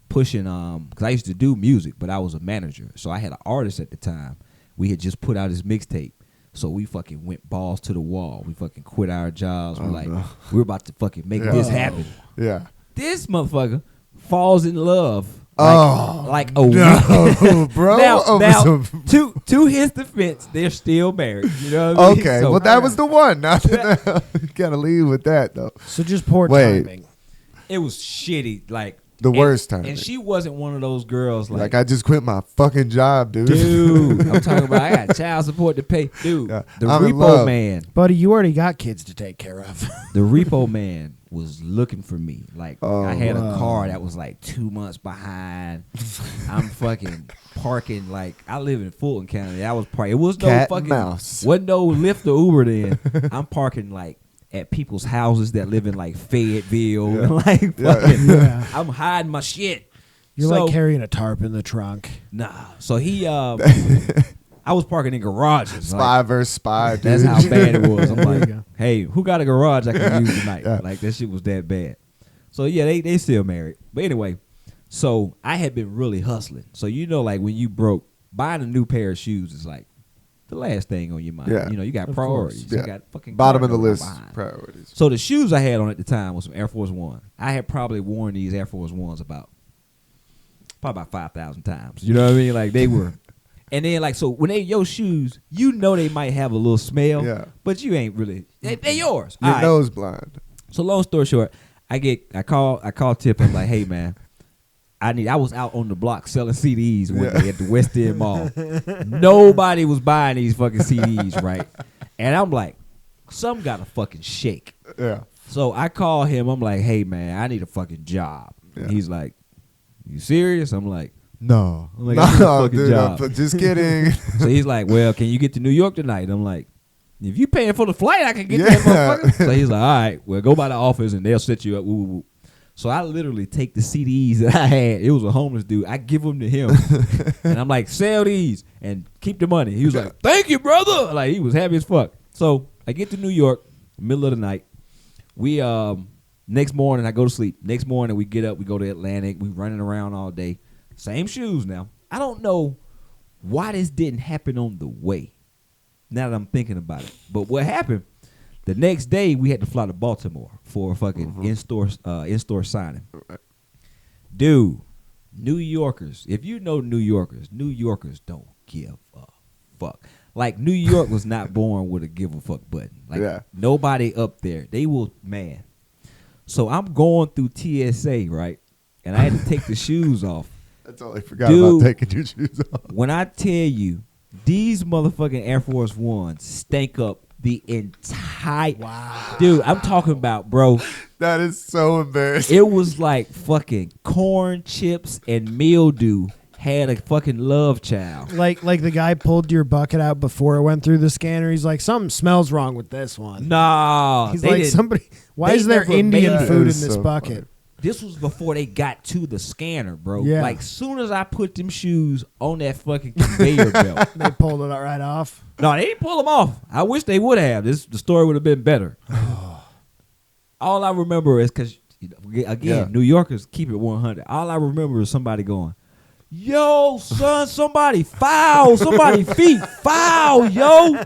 pushing, because I used to do music, but I was a manager. So I had an artist at the time. We had just put out his mixtape. So we fucking went balls to the wall. We fucking quit our jobs. We're like, we're about to fucking make this happen. Yeah. This motherfucker falls in love. Like a No, week. bro. Now, Over some- to his defense, they're still married. You know what I mean? Okay, So- well that was the one. Not that you gotta leave with that though. So just poor Wait. timing. It was shitty, like The worst time. And she wasn't one of those girls Like like, I just quit my fucking job, dude. dude. I'm talking about I got child support to pay, dude. Yeah, The I'm in repo love. man, Buddy, you already got kids to take care of. the repo man was looking for me. Like I had a wow. car that was like 2 months behind. I'm fucking parking like I live in Fulton County. I was parking. It was no Cat and fucking mouse. wasn't no Lyft or Uber then. I'm parking like at people's houses that live in like Fayetteville. Yeah. And like Yeah. fucking, Yeah. I'm hiding my shit. You're So- like carrying a tarp in the trunk. Nah. So he I was parking in garages. Spy Like, versus spy, dude. that's how bad it was. I'm There you like, go. hey, who got a garage I can use tonight? Yeah. Like that shit was that bad. So yeah, they still married. But anyway, so I had been really hustling. So you know, like when you broke, buying a new pair of shoes is like the last thing on your mind. Yeah. You know, you got Of priorities. course. You Yeah. got fucking Bottom car of the note list behind. priorities. So the shoes I had on at the time was some Air Force One. I had probably worn these Air Force Ones probably about 5,000 times. You know what I mean? Like they were. And then like so when they your shoes, you know they might have a little smell. Yeah. But you ain't really. They're yours. Your All right. nose blind. So long story short, I call Tip. I'm like, hey man, I was out on the block selling CDs one day at the West End Mall. Nobody was buying these fucking CDs, right? And I'm like, some got to fucking shake. Yeah. So I call him. I'm like, hey man, I need a fucking job. Yeah. And he's like, you serious? I'm like, No. I'm like, I need a No, fucking dude. job. I'm just kidding. So he's like, well, can you get to New York tonight? I'm like, if you paying for the flight, I can get Yeah. that motherfucker. So he's like, all right, well, go by the office and they'll set you up. Woo, woo, woo. So I literally take the CDs that I had. It was a homeless dude. I give them to him. And I'm like, sell these and keep the money. He was like, thank you, brother. Like, he was happy as fuck. So I get to New York, middle of the night. We, next morning, I go to sleep. Next morning, we get up. We go to Atlantic. We running around all day. Same shoes now. I don't know why this didn't happen on the way. Now that I'm thinking about it. But what happened, the next day we had to fly to Baltimore for a fucking in-store signing. Dude, New Yorkers, if you know New Yorkers don't give a fuck. Like New York was not born with a give a fuck button. Like nobody up there. They will, man. So I'm going through TSA, right? And I had to take the shoes off. I totally forgot about taking your shoes off. When I tell you, these motherfucking Air Force Ones stank up the entire. Wow. Dude, I'm talking about, bro. That is so embarrassing. It was like fucking corn chips and mildew had a fucking love child. Like the guy pulled your bucket out before it went through the scanner. He's like, something smells wrong with this one. No. He's like, somebody. Why is there Indian food in this bucket? Funny. This was before they got to the scanner, bro. Yeah. Like, soon as I put them shoes on that fucking conveyor belt. They pulled it right off. No, they didn't pull them off. I wish they would have. The story would have been better. All I remember is, because, again, New Yorkers keep it 100. All I remember is somebody going, yo, son, somebody foul. Somebody feet foul, yo.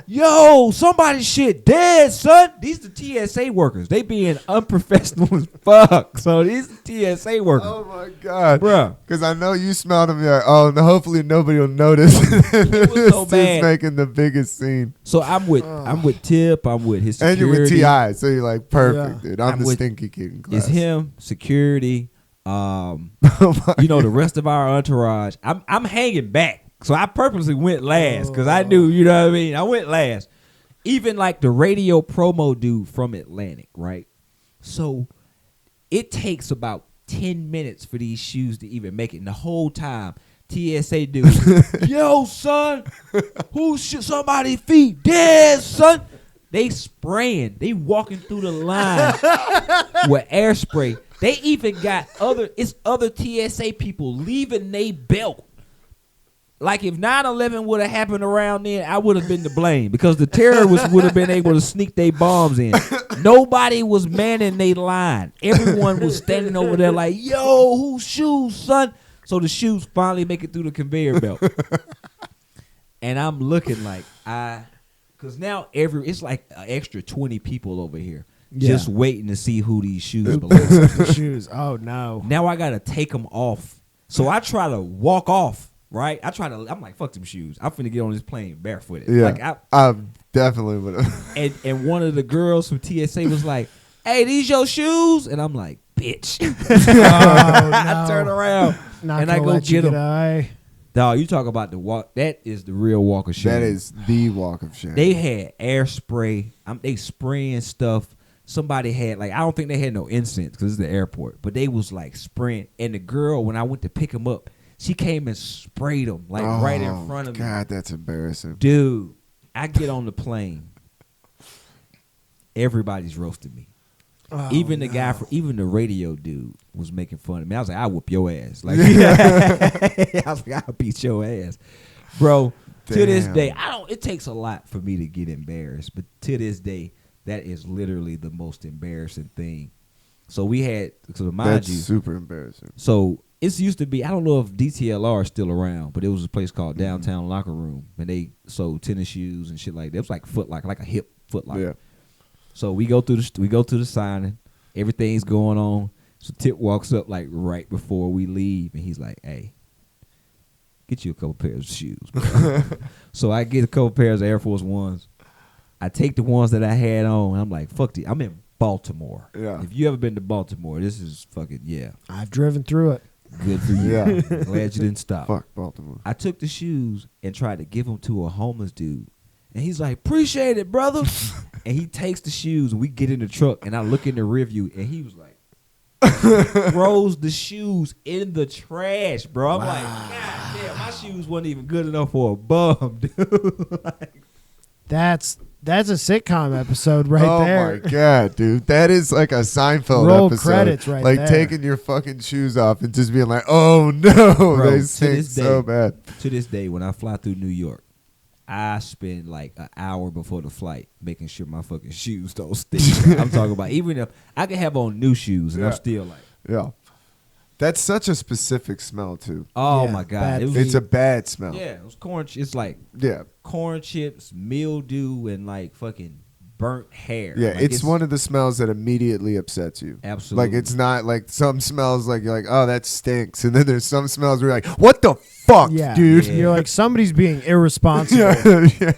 Yo, somebody shit dead, son. These the TSA workers. They being unprofessional as fuck. So these the TSA workers. Oh, my God. Bruh. Because I know you smelled them. You're like, oh, no, hopefully nobody will notice. It was so bad. Making the biggest scene. So I'm with Tip. I'm with his security. And you're with T.I., so you're like, perfect, dude. I'm the with, stinky kid in class. It's him, security. Oh The rest of our entourage. I'm hanging back. So I purposely went last because I knew, you know what I mean? I went last. Even like the radio promo dude from Atlantic, right? So it takes about 10 minutes for these shoes to even make it. And the whole time, TSA dude, yo, son, somebody's feet dead, son. They spraying. They walking through the line with air spray. They even got other TSA people leaving they belt. Like if 9/11 would have happened around then, I would have been to blame because the terrorists would have been able to sneak their bombs in. Nobody was manning their line. Everyone was standing over there like, yo, whose shoes, son? So the shoes finally make it through the conveyor belt. And I'm looking like because now it's like an extra 20 people over here. Just waiting to see who these shoes belong to. The shoes. Oh, no. Now I got to take them off. So I try to walk off, right? I'm like, fuck them shoes. I'm finna get on this plane barefooted. Yeah, like I definitely would have. And one of the girls from TSA was like, hey, these your shoes? And I'm like, bitch. Oh, no. I turn around and I go get them. Dog, you talk about the walk. That is the real walk of shame. That is the walk of shame. They had air spray. They spraying stuff. Somebody had, like, I don't think they had no incense because it's the airport, but they was like spraying. And the girl, when I went to pick them up, she came and sprayed them like right in front of me. God, that's embarrassing. Dude, I get on the plane. Everybody's roasting me. Oh, Even the guy even the radio dude was making fun of me. I was like, I'll whoop your ass. Like, I was like, I'll beat your ass. Bro, to this day, it takes a lot for me to get embarrassed, but to this day, that is literally the most embarrassing thing. So that's super embarrassing. So it used to be, I don't know if DTLR is still around, but it was a place called Downtown Locker Room, and they sold tennis shoes and shit like that. It was like Foot Locker, like a hip Foot Locker. Yeah. So we go to the signing, everything's going on. So Tip walks up like right before we leave, and he's like, "Hey, get you a couple pairs of shoes." Bro. So I get a couple pairs of Air Force Ones. I take the ones that I had on, and I'm like, fuck it. I'm in Baltimore. Yeah. If you ever been to Baltimore, this is fucking, yeah. I've driven through it. Good for you. Yeah. Glad you didn't stop. Fuck Baltimore. I took the shoes and tried to give them to a homeless dude. And he's like, appreciate it, brother. And he takes the shoes, and we get in the truck, and I look in the rear view, and he was like, throws the shoes in the trash, bro. I'm like, God damn, my shoes wasn't even good enough for a bum, dude. Like, That's a sitcom episode right there. Oh my God, dude. That is like a Seinfeld Roll episode. credits right like there. taking your fucking shoes off and just being like, oh no, bro, they stink so bad. To this day, when I fly through New York, I spend like an hour before the flight making sure my fucking shoes don't stink. I'm talking about, even if I can have on new shoes and I'm still like. Yeah. That's such a specific smell too. Oh Yeah, my God. It's a bad smell. Yeah, it was corn. It's like Yeah. corn chips, mildew, and like fucking burnt hair. Yeah, Like, it's one of the smells that immediately upsets you. Absolutely. Like, it's not like some smells like you're like, oh, that stinks. And then there's some smells where you're like, what the fucked, Yeah, dude. You're like, somebody's being irresponsible.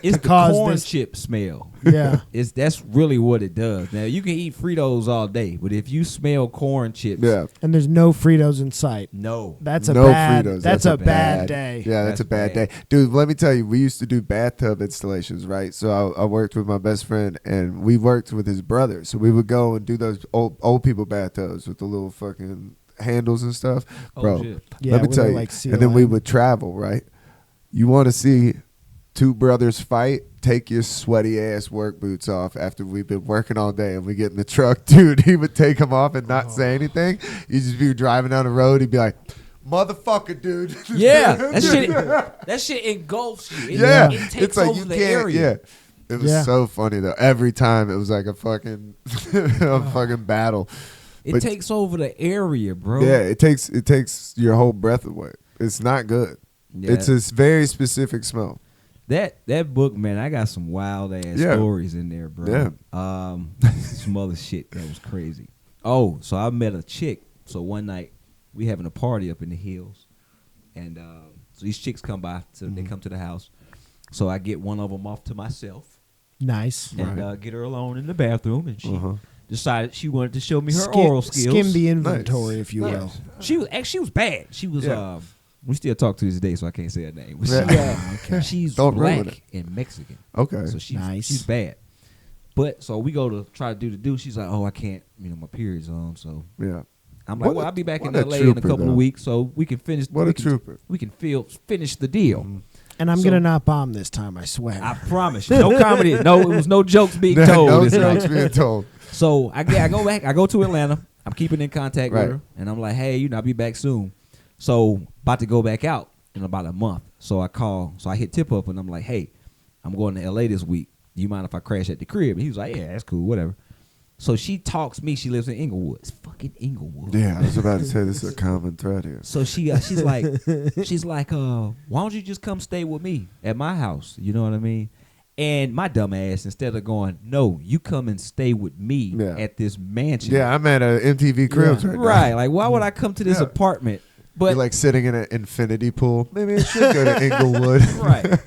It's the cause corn this- chip smell. Yeah. That's really what it does. Now you can eat Fritos all day, but if you smell corn chips, Yeah. And there's no Fritos in sight. no. That's a No bad. Fritos. That's a bad day. Yeah, that's a bad bad. day. Dude, let me tell you, we used to do bathtub installations, right? So I worked with my best friend, and we worked with his brother. So we would go and do those old people bathtubs with the little fucking handles and stuff. Oh, Bro, shit. Yeah, let me where tell they, you. like, seal And then we in. would travel, right? You want to see two brothers fight? Take your sweaty ass work boots off after we've been working all day and we get in the truck. Dude, he would take them off and not say anything. You'd just be driving down the road. He'd be like, motherfucker, dude. Yeah, that shit engulfs you. Yeah. It takes It's like over you the can't. area. Yeah. It was Yeah. so funny, though. Every time it was like a fucking, a fucking battle. It But- takes over the area, bro. Yeah, it takes your whole breath away. It's not good. Yeah. It's a very specific smell. That book, man, I got some wild ass Yeah. stories in there, bro. Yeah. Some other shit that was crazy. Oh, so I met a chick. So one night we having a party up in the hills, and so these chicks come by. So they come to the house. So I get one of them off to myself Nice. and get her alone in the bathroom, and she Uh-huh. decided she wanted to show me her oral skills. Skim the inventory, Nice. if you will. Nice. She was bad. She was Yeah. we still talk to this day, so I can't say her name. But Yeah. she's Don't ruin black it. and Mexican. Okay. So she's Nice. she's bad. But so we go to try to do the do. She's like, oh, I can't. My period's on. So Yeah. I'm like, What well, a- I'll be back in what a LA in a trooper, couple though. of weeks, so we can finish. What we a can- trooper. We can finish the deal. And I'm So- gonna not bomb this time, I swear. I promise you. No comedy. No, it was no jokes being told. No this night. jokes being told. So I go back. I go to Atlanta. I'm keeping in contact Right. with her, and I'm like, hey, I'll be back soon. So about to go back out in about a month. So I call. So I hit Tip up, and I'm like, hey, I'm going to LA this week. Do you mind if I crash at the crib? And he was like, yeah, that's cool, whatever. So she talks me. She lives in Inglewood. It's fucking Inglewood. Yeah, I was about to say this is a common thread here. So she's like, why don't you just come stay with me at my house? You know what I mean? And my dumb ass, instead of going, no, you come and stay with me Yeah. at this mansion. Yeah, I'm at a MTV Cribs Yeah. right now. Right. Like, why would I come to this Yeah. apartment? You're But like sitting in an infinity pool. Maybe I should go to Inglewood. right.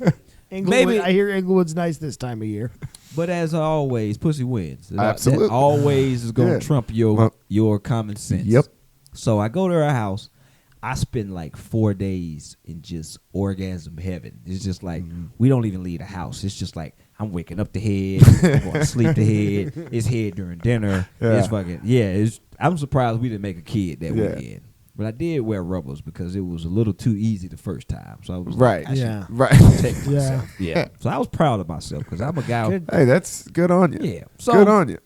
Inglewood, maybe- I hear Inglewood's nice this time of year. But as always, pussy wins. That Absolutely. always is gonna Yeah. trump Well, your common sense. Yep. So I go to her house. I spend like 4 days in just orgasm heaven. It's just like we don't even leave the house. It's just like I'm waking up the head, I'm going to sleep the head. It's head during dinner. Yeah. It's fucking I'm surprised we didn't make a kid that Yeah. weekend. But I did wear rubbers because it was a little too easy the first time. So I was Right. like, I should Yeah. Right. protect Yeah. myself. Yeah. So I was proud of myself because I'm a guy. Good. Hey, that's good on you. Yeah. So Good on you.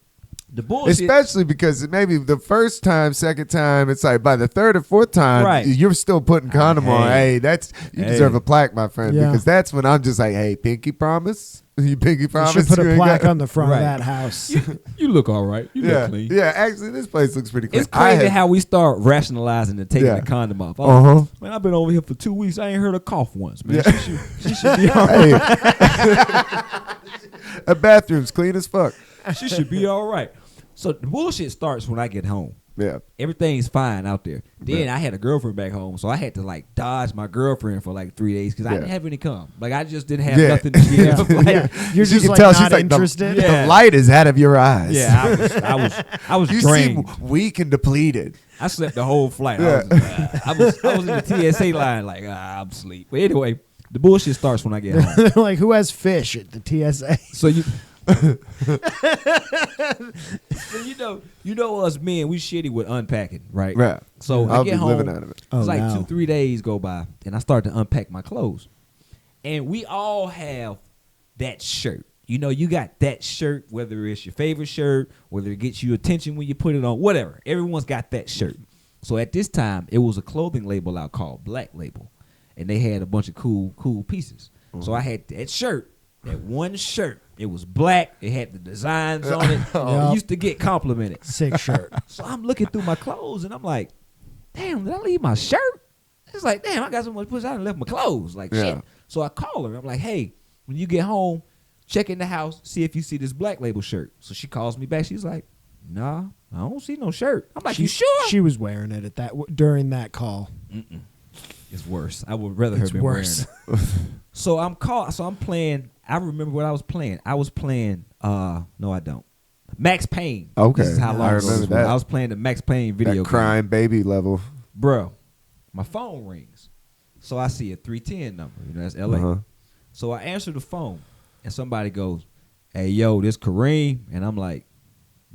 the bullshit. Especially because maybe the first time, second time, it's like by the third or fourth time, Right. you're still putting condom on. Hey. Hey, you Hey. deserve a plaque, my friend, Yeah. because that's when I'm just like, hey, pinky promise? You pinky You promise? should put you a ain't plaque got- on the front Right. of that house. You look all right. You Yeah, look clean. yeah. Actually, this place looks pretty clean. It's crazy how we start rationalizing and taking Yeah. the condom off. Oh, Uh-huh. man, I've been over here for 2 weeks. I ain't heard a cough once, man. Yeah. She should be all right. Hey. A bathroom's clean as fuck. She should be all right. So the bullshit starts when I get home. Yeah. Everything's fine out there. Then I had a girlfriend back home, so I had to like dodge my girlfriend for like 3 days because I didn't Yeah. have any cum. Like I just didn't have Yeah. nothing to give. Yeah. Like, Yeah. You're She just can like tell not she's like, interested. Yeah. The light is out of your eyes. Yeah, I was You drained. seem weak and depleted. I slept the whole flight. Yeah. I was in the TSA line like I'm asleep. But anyway, the bullshit starts when I get home. They're like, who has fish at the TSA? So you know us men, we shitty with unpacking, right? Right. So I I'll get be home. living out of it. Oh, It's like no. 2-3 days go by, and I start to unpack my clothes, and we all have that shirt. You know, you got that shirt, whether it's your favorite shirt, whether it gets you attention when you put it on, whatever. Everyone's got that shirt. So at this time, it was a clothing label out called Black Label, and they had a bunch of cool pieces. So I had that shirt, that one shirt. It was black. It had the designs on it. Yup. I used to get complimented. Sick shirt. So I'm looking through my clothes, and I'm like, damn, did I leave my shirt? It's like, damn, I got so much pussy, I done left my clothes. Like, Yeah. shit. So I call her. I'm like, hey, when you get home, check in the house, see if you see this Black Label shirt. So she calls me back. She's like, nah, I don't see no shirt. I'm like, you sure? She was wearing it at that during that call. It It's worse. I would rather her It's been worse. wearing it. So I'm playing. I remember what I was playing. I was playing. No, I don't. Max Payne. Okay. This is how long I ago remember this was. that. I was playing the Max Payne video That game. crime baby level. Bro, my phone rings. So I see a 310 number. You know, that's LA. Uh-huh. So I answer the phone, and somebody goes, "Hey, yo, this Kareem." And I'm like,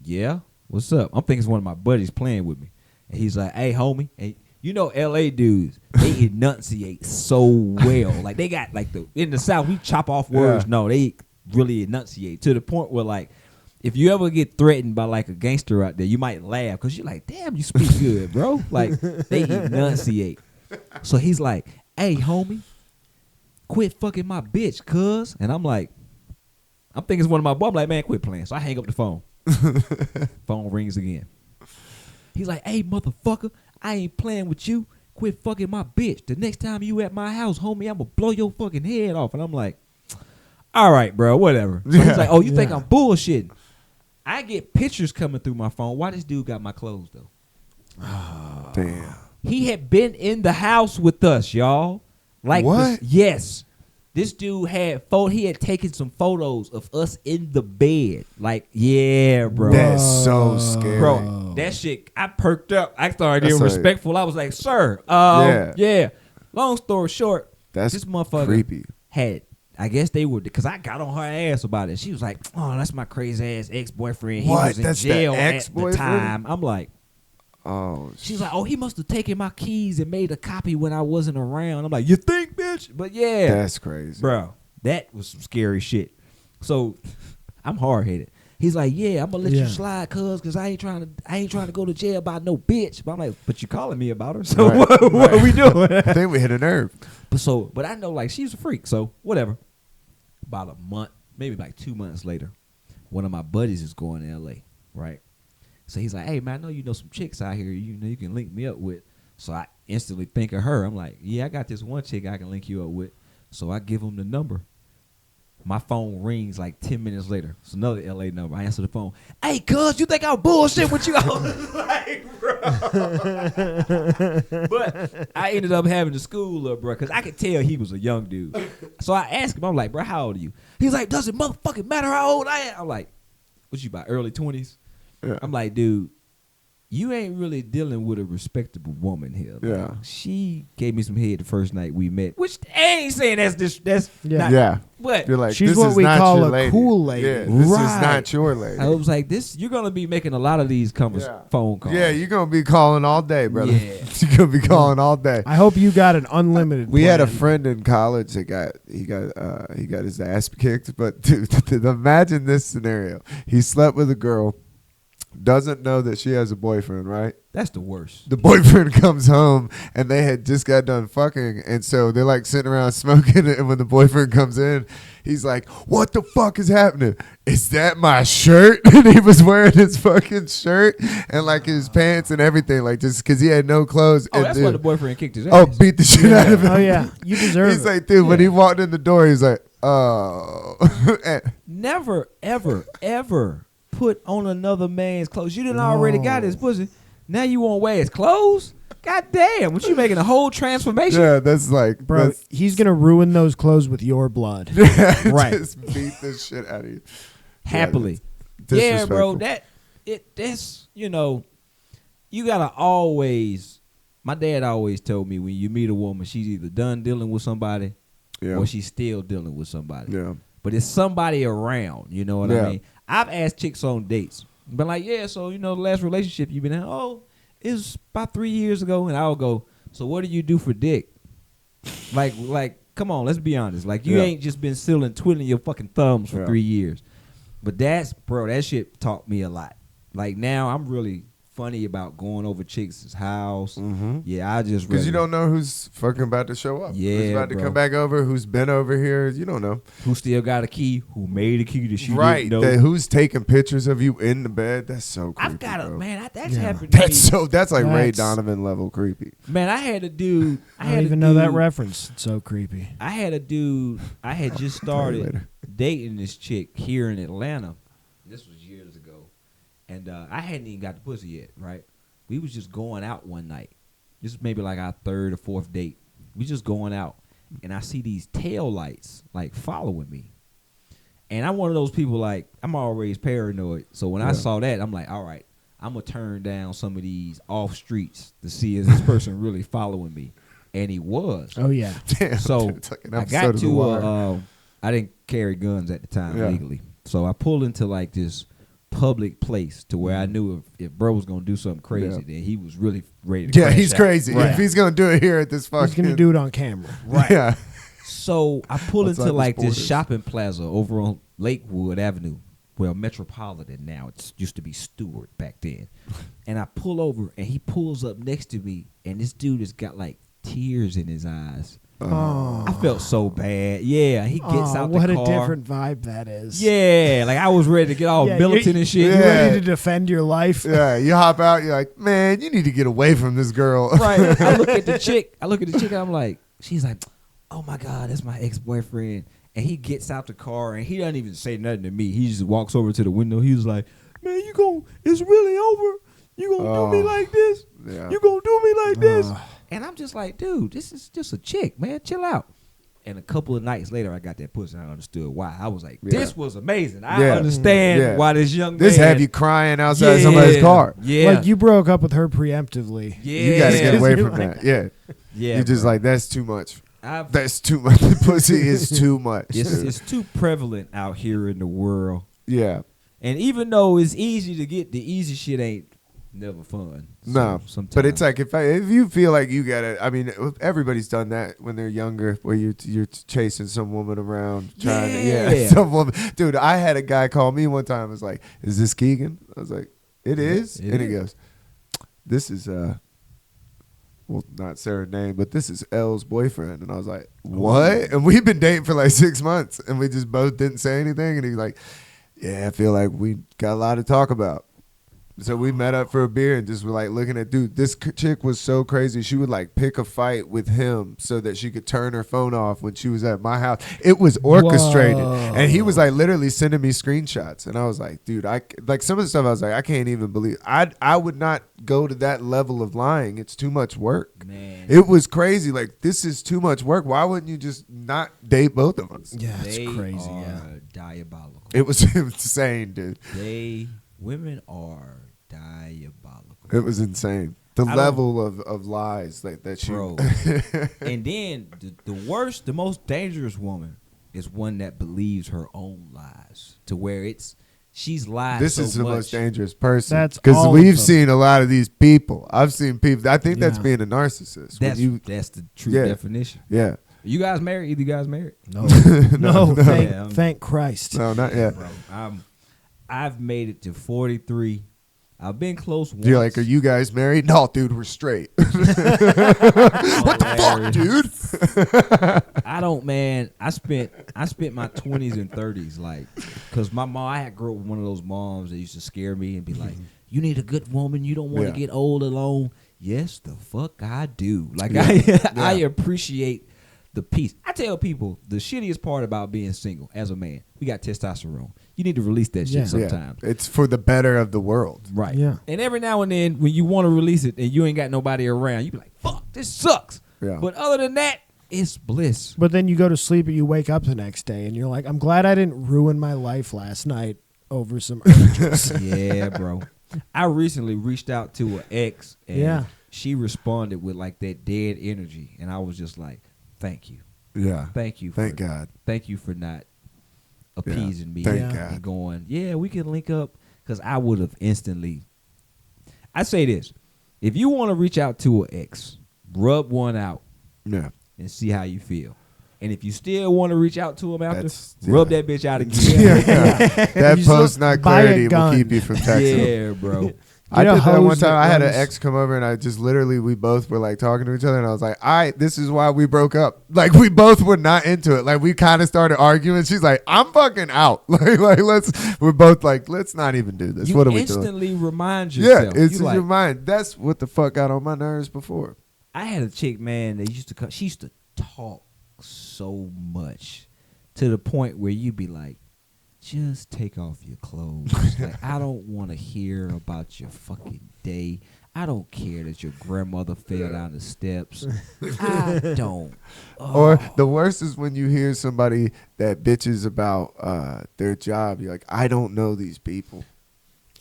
"Yeah, what's up?" I'm thinking it's one of my buddies playing with me. And he's like, "Hey, homie." And you know LA dudes, they enunciate so well. Like, they got, like, in the South, we chop off words. Yeah. No, they really enunciate to the point where, like, if you ever get threatened by, like, a gangster out there, you might laugh because you're like, damn, you speak good, bro. Like, they enunciate. So he's like, "Hey, homie, quit fucking my bitch, cuz." And I'm like, I'm thinking it's one of my boys. I'm like, man, quit playing. So I hang up the phone. Phone rings again. He's like, "Hey, motherfucker, I ain't playing with you. Quit fucking my bitch. The next time you at my house, homie, I'm going to blow your fucking head off." And I'm like, all right, bro, whatever. So he's like, "Oh, you think I'm bullshitting?" I get pictures coming through my phone. Why this dude got my clothes, though? Damn. He had been in the house with us, y'all. Like, What? Yes. This dude had he had taken some photos of us in the bed. Like, yeah, bro. That's so scary. Bro, that shit, I perked up. I started getting That's respectful. I was like, "Sir, Yeah. yeah." Long story short, That's this motherfucker creepy. had, I guess they would, because I got on her ass about it. She was like, "Oh, that's my crazy ass ex-boyfriend. He What? was in That's the jail at the ex-boyfriend? time." I'm like, Oh, she's like, "Oh, he must have taken my keys and made a copy when I wasn't around." I'm like, "You think, bitch?" But yeah, that's crazy. bro, that was some scary shit. So I'm hard headed. He's like, "Yeah, I'm gonna let you slide, cuz I ain't trying to go to jail by no bitch." But I'm like, "But you calling me about her, so Right. what are we doing?" I think we hit a nerve. But I know, like, she's a freak, so whatever. About a month, maybe like 2 months later, one of my buddies is going to LA, right? So he's like, "Hey, man, I know you know some chicks out here. You know you can link me up with." So I instantly think of her. I'm like, "Yeah, I got this one chick I can link you up with." So I give him the number. My phone rings like 10 minutes later. It's another LA number. I answer the phone. "Hey, cuz, you think I'm bullshit with you?" I was like, bro. But I ended up having to school her, bro, because I could tell he was a young dude. So I asked him, I'm like, "Bro, how old are you?" He's like, "Does it motherfucking matter how old I am?" I'm like, "What you about, early 20s?" Yeah. I'm like, "Dude, you ain't really dealing with a respectable woman here." Like, Yeah. she gave me some head the first night we met, which I ain't saying that's Yeah. not, Yeah. What? You're like, She's this what is we not call your a lady. cool lady. Yeah, this is Right. not your lady. I was like, you're gonna be making a lot of these phone calls. Yeah, you're gonna be calling all day, brother. Yeah. You're gonna be calling all day. I hope you got an unlimited. We had a plan. friend in college that he got his ass kicked. But dude, imagine this scenario: he slept with a girl, doesn't know that she has a boyfriend, right? That's the worst. The boyfriend comes home and they had just got done fucking, and so they're like sitting around smoking. And when the boyfriend comes in, he's like, "What the fuck is happening? Is that my shirt?" And he was wearing his fucking shirt and like his pants and everything, like just because he had no clothes. Oh, and that's dude, why the boyfriend kicked his ass. oh, beat the shit out of him. Oh yeah, you deserve He's it. like, dude, when Yeah. he walked in the door, he's like, "Oh." And- Never, ever, ever put on another man's clothes. You didn't already got his pussy. Now you won't wear his clothes? God damn. What, you making a whole transformation? yeah, that's like, Bro, that's, he's gonna ruin those clothes with your blood. Right. Just beat the shit out of you. Happily. Yeah, Yeah, bro. disrespectful. That's, you gotta always. My dad always told me, when you meet a woman, she's either done dealing with somebody Yeah. or she's still dealing with somebody. Yeah. But it's somebody around, you know what Yeah. I mean? I've asked chicks on dates. Been like, "Yeah, so, the last relationship you've been in, it was about 3 years ago." And I'll go, "So what do you do for dick?" Like, come on, let's be honest. Like, you Yeah. ain't just been still and twiddling your fucking thumbs for Yeah. 3 years. But that shit taught me a lot. Like, now I'm really funny about going over chicks' house. Mm-hmm. Yeah, I just Because you rather- don't know who's fucking about to show up. Yeah, who's about to bro. come back over, who's been over here. You don't know. who still got a key, who made a key that she Right. didn't know. Who's taking pictures of you in the bed. That's so creepy. I've got bro. that's Yeah. happened to me. That's like Ray That's- Donovan level creepy. Man, I had a dude. I don't even know that reference. It's so creepy. I had a dude. I had just started later. dating this chick here in Atlanta. This was years ago, and I hadn't even got the pussy yet. Right? We was just going out one night. This is maybe like our third or fourth date. we just going out, and I see these tail lights like following me. And I'm one of those people, like, I'm always paranoid. So when I saw that, I'm like, all right, I'm going to turn down some of these off streets to see is this person really following me. And he was. Oh, yeah. Damn, So it's like an I episode got of The to, Wire. I didn't carry guns at the time legally. So I pulled into like this public place to where I knew if bro was going to do something crazy, then he was really ready to crash he's out. crazy. Right. If he's going to do it here at this fucking... He's going to do it on camera. Right. Yeah. So I pull Outside into the like this borders. shopping plaza over on Lakewood Avenue. Well, Metropolitan now. It used to be Stewart back then. And I pull over, and he pulls up next to me, and this dude has got like tears in his eyes. Oh. I felt so bad. Yeah, he gets out the what car. a different vibe that is. Yeah, like I was ready to get all militant and shit. You Yeah. ready to defend your life? Yeah, you hop out, you're like, man, you need to get away from this girl. Right. I look at the chick, and I'm like, she's like, oh my God, that's my ex-boyfriend. And he gets out the car, and he doesn't even say nothing to me. He just walks over to the window. He's like, man, it's really over. You gonna do me like this? Yeah. You gonna do me like this? And I'm just like, dude, this is just a chick, man. Chill out. And a couple of nights later, I got that pussy, and I understood why. I was like, this was amazing. I understand why this young man. This have you crying outside somebody's car. Yeah. Like you broke up with her preemptively. Yeah. You got to get away You're from like- that. Yeah. Yeah. You're just bro. like, that's too much. I've- That's too much. The pussy is too much. it's too prevalent out here in the world. Yeah. And even though it's easy to get, the easy shit ain't never fun. No, sometimes. but it's like if you feel like you got it. I mean, everybody's done that when they're younger, where you're chasing some woman around, trying to some woman. Dude, I had a guy call me one time. Was like, "Is this Keegan?" I was like, "It is," and he goes, "This is well, not Sarah's name, but this is Elle's boyfriend." And I was like, "What?" And we've been dating for like 6 months, and we just both didn't say anything. And he's like, "Yeah, I feel like we got a lot to talk about." So we met up for a beer and just were like looking at, dude, this chick was so crazy. She would like pick a fight with him so that she could turn her phone off when she was at my house. It was orchestrated. Whoa. And he was like literally sending me screenshots. And I was like, dude, like some of the stuff I was like, I can't even believe. I would not go to that level of lying. It's too much work. Man. It was crazy. Like, this is too much work. Why wouldn't you just not date both of us? Yeah, it's They crazy. are Yeah. diabolical. It was insane, dude. Women are diabolical. It was insane. The I level of lies that she. Bro. And then the worst, the most dangerous woman is one that believes her own lies to where she's lied This so is the much. most dangerous person. That's because all of we've them. seen a lot of these people. I've seen people. I think that's Yeah. being a narcissist. When That's the true Yeah. definition. yeah. You guys married? Either you guys married? No, No. thank Christ. No, not yet. Bro, I've made it to 43. I've been close once. You're like, are you guys married? No, dude, we're straight. What the fuck, dude? I don't, man. I spent my 20s and 30s like, cause my mom. I had grew up with one of those moms that used to scare me and be like, "You need a good woman. You don't want to Yeah. get old alone." Yes, the fuck I do. Like Yeah. I appreciate the peace. I tell people the shittiest part about being single as a man, we got testosterone. You need to release that shit Yeah. sometimes. Yeah. It's for the better of the world. Right. Yeah. And every now and then when you want to release it and you ain't got nobody around, you be like, fuck, this sucks. Yeah. But other than that, it's bliss. But then you go to sleep and you wake up the next day and you're like, I'm glad I didn't ruin my life last night over some urges. Yeah, bro. I recently reached out to an ex and she responded with like that dead energy. And I was just like, thank you. Yeah. Thank you. Thank God. Thank you for not appeasing me. Thank and God. going, yeah, we can link up. Because I would have instantly. I say this. If you want to reach out to an ex, rub one out Yeah. and see how you feel. And if you still want to reach out to him after, That's- rub yeah. that bitch out again. That You post just not buy a clarity will gun. keep you from texting. Yeah, bro. I You know did that one hoes time. that I had an runs- ex come over and I just literally, we both were like talking to each other and I was like, this is why we broke up. Like we both were not into it. Like we kind of started arguing. She's like, I'm fucking out. We're both like, let's not even do this. You What are we doing? instantly remind Yeah, yourself. it's You in like, your mind. That's what the fuck got on my nerves before. I had a chick, man, that used to come. She used to talk so much to the point where you'd be like, just take off your clothes. Like, I don't want to hear about your fucking day. I don't care that your grandmother fell down the steps. I don't. Or the worst is when you hear somebody that bitches about their job. You're like, I don't know these people.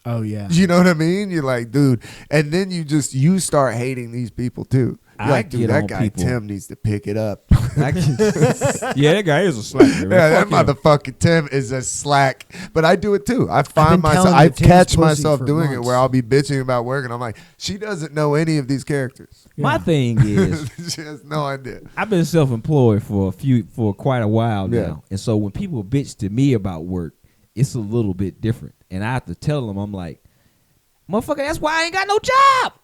Oh yeah. You know what I mean? You're like, dude. And then you start hating these people too. You're like, dude, that guy Tim needs to pick it up. Yeah, that guy is a slacker. Man. Yeah, that Fuck him. motherfucking Tim is a slack. But I do it too. I find been myself, telling I you Tim's catch pussy myself for doing it months. where I'll be bitching about work and I'm like, she doesn't know any of these characters. My thing is, She has no idea. I've been self-employed for quite a while now, Yeah. and so when people bitch to me about work, it's a little bit different, and I have to tell them, I'm like, motherfucker, that's why I ain't got no job.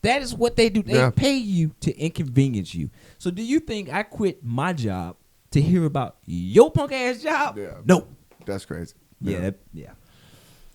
That is what they do. They pay you to inconvenience you. So do you think I quit my job to hear about your punk ass job? Yeah. No. That's crazy. Yeah.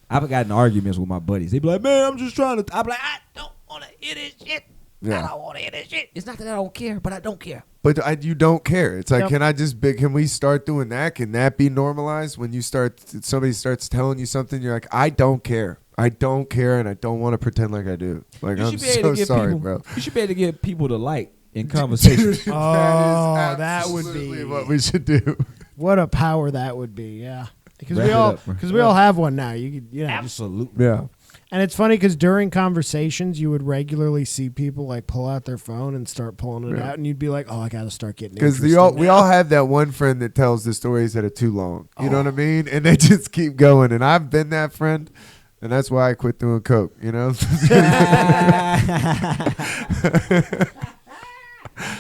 I've gotten arguments with my buddies. They be like, man, I'm just trying to. I'm like, I don't want to hear this shit. Yeah. I don't want to hear this shit. It's not that I don't care, but I don't care. But you don't care. It's like, Yep. Can we start doing that? Can that be normalized when somebody starts telling you something? You're like, I don't care. I don't care, and I don't want to pretend like I do. Like, I'm so sorry, bro. You should be able to get people to like in conversation. That would absolutely be what we should do. What a power that would be. Yeah. Because Wrap it up, we all have one now. You know, Absolutely. Yeah. and it's funny because during conversations, you would regularly see people like pull out their phone and start pulling it Yeah. out, and you'd be like, "Oh, I got to start getting." Because we interested all now." have that one friend that tells the stories that are too long. You know what I mean? And they just keep going. And I've been that friend, and that's why I quit doing coke. You know?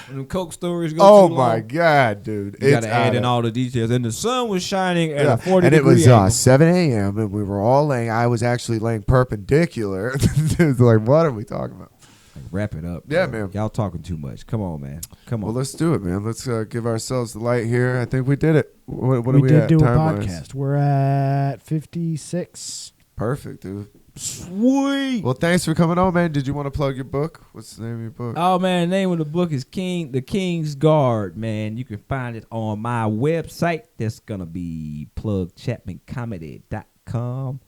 When the Coke stories go Oh too my long, God, dude! you got to add in all the details. And the sun was shining at a 40 and it degree was angle. 7 a.m. and we were all laying. I was actually laying perpendicular. It was like, what are we talking about? Like, wrap it up. Yeah, bro. man. Y'all talking too much. Come on, man. Come on. Well, let's do it, man. Let's give ourselves the light here. I think we did it. What are we we did at? do a time-wise? podcast. We're at 56. Perfect, dude. Sweet. Well, thanks for coming on, man. Did you want to plug your book? What's the name of your book? Oh man, the name of the book is The King's Guard, man. You can find it on my website. That's gonna be plugchapmancomedy.com.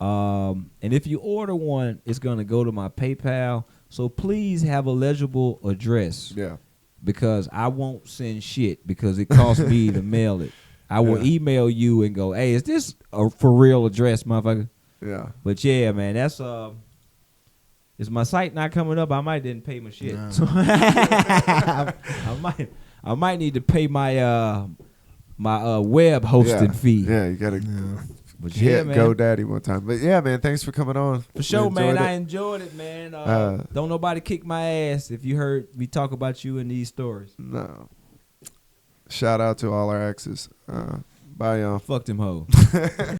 And if you order one, it's gonna go to my PayPal. So please have a legible address. Yeah. Because I won't send shit because it costs me to mail it. I will email you and go, hey, is this a for real address, motherfucker? Yeah. But yeah, man, that's is my site not coming up? I might didn't pay my shit. No. So I might need to pay my my web hosting fee. Yeah, you gotta But hit yeah, man. GoDaddy one time. But yeah, man, thanks for coming on. For sure, We man. enjoyed I it. enjoyed it, man. Don't nobody kick my ass if you heard me talk about you in these stories. No. Shout out to all our exes. Bye, y'all. Fuck them hoes.